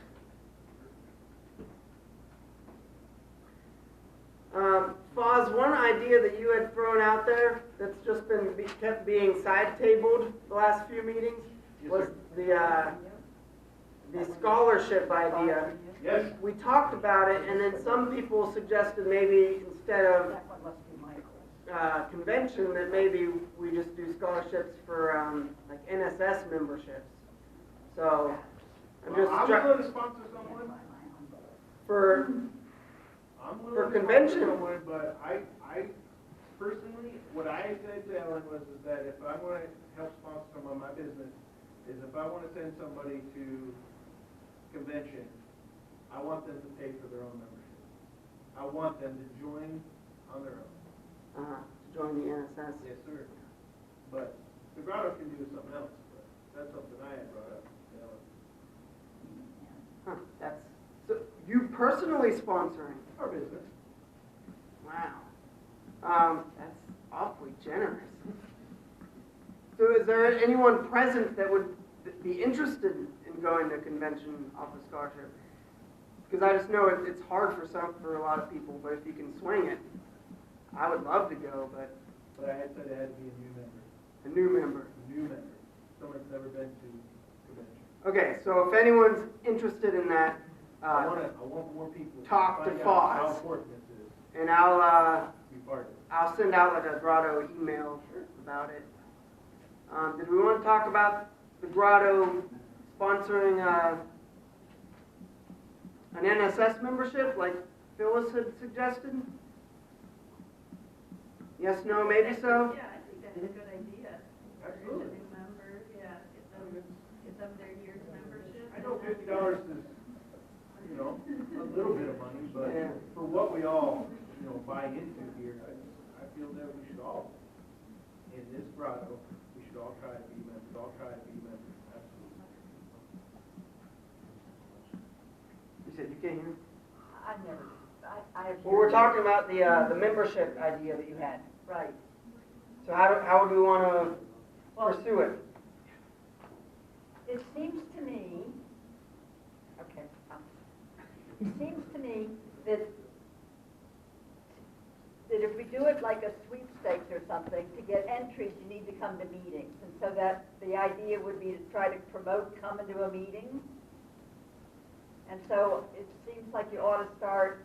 Foz, one idea that you had thrown out there that's just been kept being side-tabled the last few meetings was the scholarship idea. Yes. We talked about it, and then some people suggested maybe instead of convention that maybe we just do scholarships for like NSS memberships. So I'm just I'm willing to sponsor someone. for I'm For willing to convention. sponsor someone, but I personally, what I said to Ellen was is that if I want to help sponsor someone, my business, is if I want to send somebody to convention, I want them to pay for their own membership. I want them to join on their own. to join the NSS. Yes, sir. But the Grotto can do something else, but that's something I had brought up. You know. That's so you personally sponsoring. Our business. Wow. That's awfully generous. So is there anyone present that would be interested in going to convention off a scholarship? Because I just know it's hard for a lot of people, but if you can swing it, I would love to go, but But I had said it had to be a new member. a new member. A new member. Someone that's never been to convention. Okay, so if anyone's interested in that, I want more people talk to find out Foz. how important this is. and I'll To be part of it. I'll send out like a Grotto email about it. Did we want to talk about the Grotto sponsoring an NSS membership like Phyllis had suggested? Yes, no, maybe so? Yeah, I think that's a good idea. Absolutely. New members, yeah, get them their year's membership. I know $50 is, you know, a little bit of money, but Yeah. for what we all, you know, buy into here, I feel that we should all, in this Grotto, we should all try to be members, absolutely. You said you can't hear me? I Well, we're talking about the membership idea that you had. Right. So how do we want to pursue it? It seems to me, okay, it seems to me that if we do it like a sweepstakes or something, to get entries, you need to come to meetings. And so that the idea would be to try to promote coming to a meeting. And so it seems like you ought to start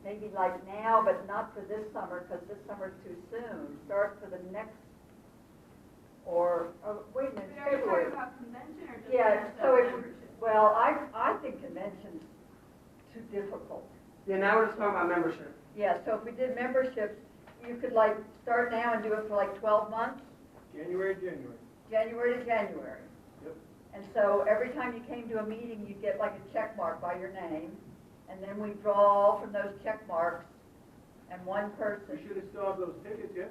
maybe like now, but not for this summer, because this summer's too soon. Start for the next, or, oh, wait a minute, But are you February. talking about convention or just Yeah, the so if, membership? well, I think convention's too difficult. Yeah, now we're just talking about membership. Yeah, so if we did memberships, you could like start now and do it for like 12 months, January. January to January. Yep. And so every time you came to a meeting, you'd get like a check mark by your name, and then we draw from those check marks, and one We person, should have still have those tickets, yes.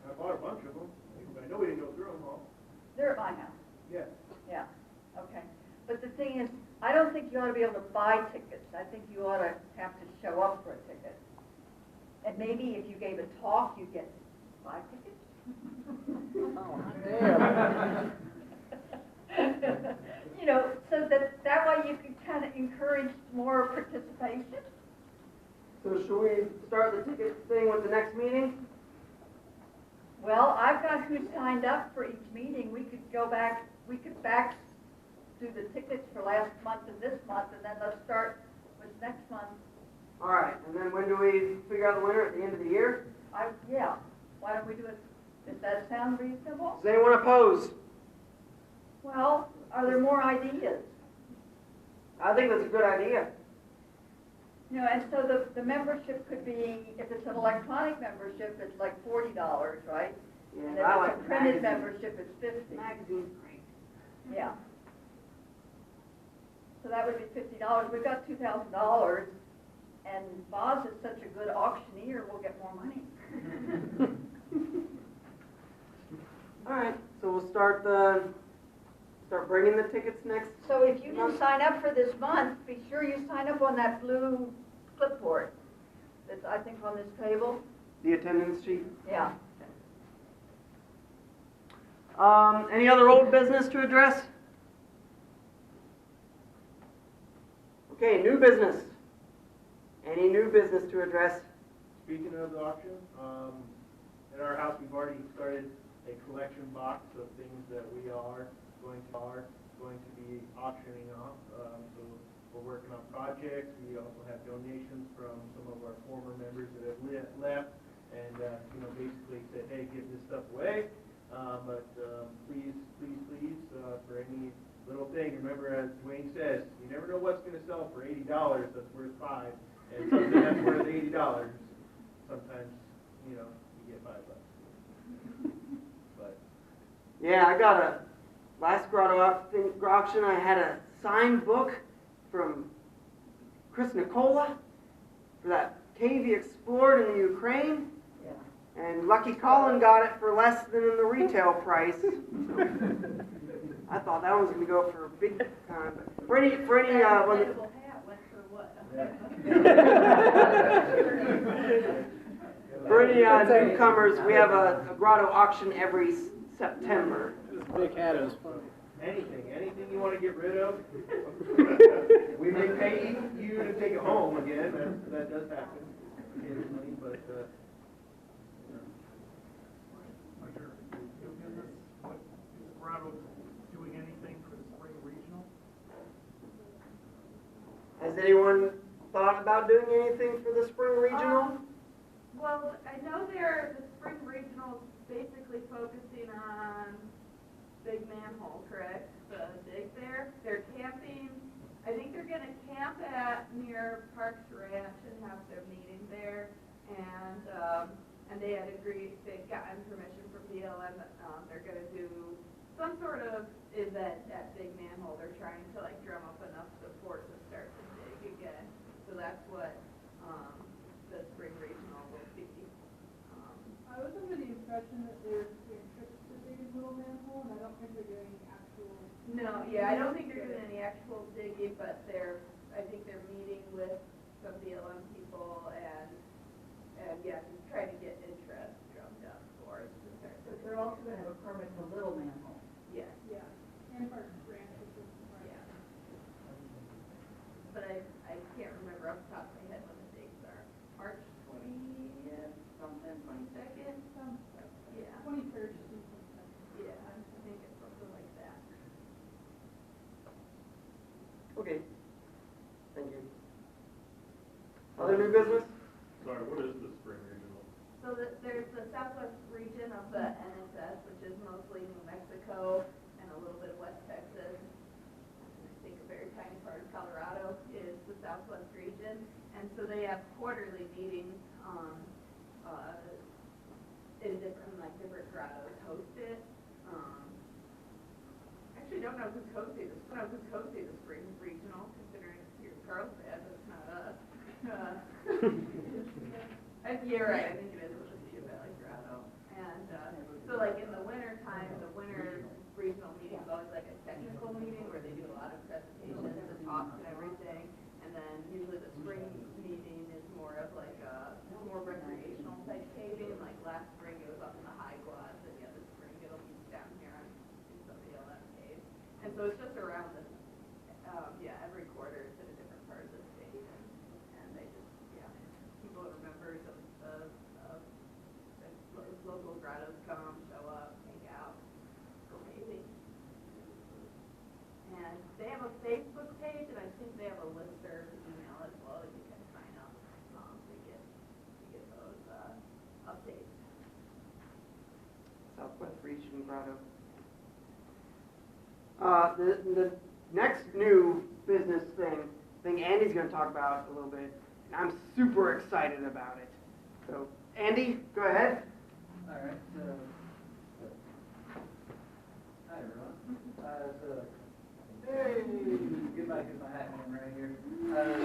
I bought a bunch of them. I know we didn't go through them all. they're at my house. Yeah. Yeah, okay. But the thing is, I don't think you ought to be able to buy tickets. I think you ought to have to show up for a ticket. And maybe if you gave a talk, you'd get 5 tickets? You know, so that way you can kind of encourage more participation. So should we start the ticket thing with the next meeting? Well, I've got who signed up for each meeting. We could go back, we could do the tickets for last month and this month, and then let's start with next month. All right, and then when do we figure out the winner? At the end of the year? Yeah, why don't we do it, does that sound reasonable? Does anyone oppose? Well, are there more ideas? I think that's a good idea. You know, and so the membership could be, if it's an electronic membership, it's like $40, right? And if I it's like a printed magazines. membership, it's 50. Magazine's great. Yeah. So that would be $50. We've got $2,000, and Boz is such a good auctioneer, we'll get more money. All right, so we'll start bringing the tickets next. So if you didn't sign up for this month, be sure you sign up on that blue clipboard that's, I think, on this table. The attendance sheet. Yeah. Any other old business to address? Okay, new business. Any new business to address? Speaking of the auction, at our house, we've already started a collection box of things that we are going to be auctioning off. So we're working on projects. We also have donations from some of our former members that have left, and basically said, hey, give this stuff away. But please, for any little thing, remember, as Dwayne says, you never know what's going to sell for $80 that's worth $5, and something that's worth $80, sometimes, you get $5. But Yeah, I got a last grotto auction. I had a signed book from Chris Nicola for that cave he explored in the Ukraine. Yeah. And Lucky Colin got it for less than in the retail price. I thought that one was going to go for a big time. But for any, That when, inflatable hat went for what? for any newcomers, we have a grotto auction every September. This big hat is funny. anything you want to get rid of, we may pay you to take it home again. That does happen occasionally, but. New business, what is Grotto doing anything for the spring regional? Has anyone thought about doing anything for the spring regional? Well, I know the spring regional basically focusing on Big Manhole, correct? The dig there. They're camping. I think they're going to camp near Parks Ranch and have their meeting there. And they had agreed, they'd gotten permission from BLM, they're going to do some sort of event at Big Manhole. They're trying to drum up enough support to start to dig again. So that's what the spring regional will be. I was under the impression that they're doing trips to Big Little Manhole, and I don't think they're doing any actual. No, yeah, I don't think they're doing any actual digging, but I think they're meeting with some BLM people and yeah, just trying to get interest drummed up for us to start. But they're also going to have a permit for Little Manhole. Yes. Yeah, and Parks Ranch is part. Yeah. But I can't remember off the top of my head when the dates are. March 20th, something, 22nd? Yeah. 23rd. Yeah, I think it's something like that. Okay. Thank you. Other new business? Sorry, what is the spring regional? So there's the southwest region of the NSS, which is mostly New Mexico and a little bit of West Texas. I think a very tiny part of Colorado is the southwest region. And so they have quarterly meetings in different grottos host it. Actually, don't know who's hosting the spring regional, considering it's here in Carlsbad, but it's not us. You're right, I think it is with the Cedar Valley Grotto. And so like in the winter time, the winter regional meeting is always like a technical meeting where they do a lot of presentations and talks and everything. And then usually the spring meeting is more of like a more recreational type caving. Like last spring it was up in the high quads, and the other spring it'll be down here in some BLM caves. And so it's just around this, every quarter it's in a different part of the state. And they just, people are members of local grottos come, show up, hang out, go caving. And they have a Facebook page, and I think they have a listserv email as well that you can sign up to get those updates. Southwest Region Grotto. The next new business thing, I think Andy's going to talk about a little bit, and I'm super excited about it. So, Andy, go ahead. All right, so, hi everyone. Hey, get my hat man right here.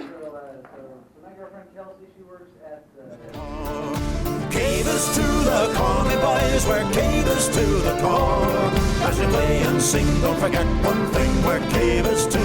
So my girlfriend Kelsey, she works at Cavers to the core, me boys, we're cavers to the core. As we play and sing, don't forget one thing, we're cavers to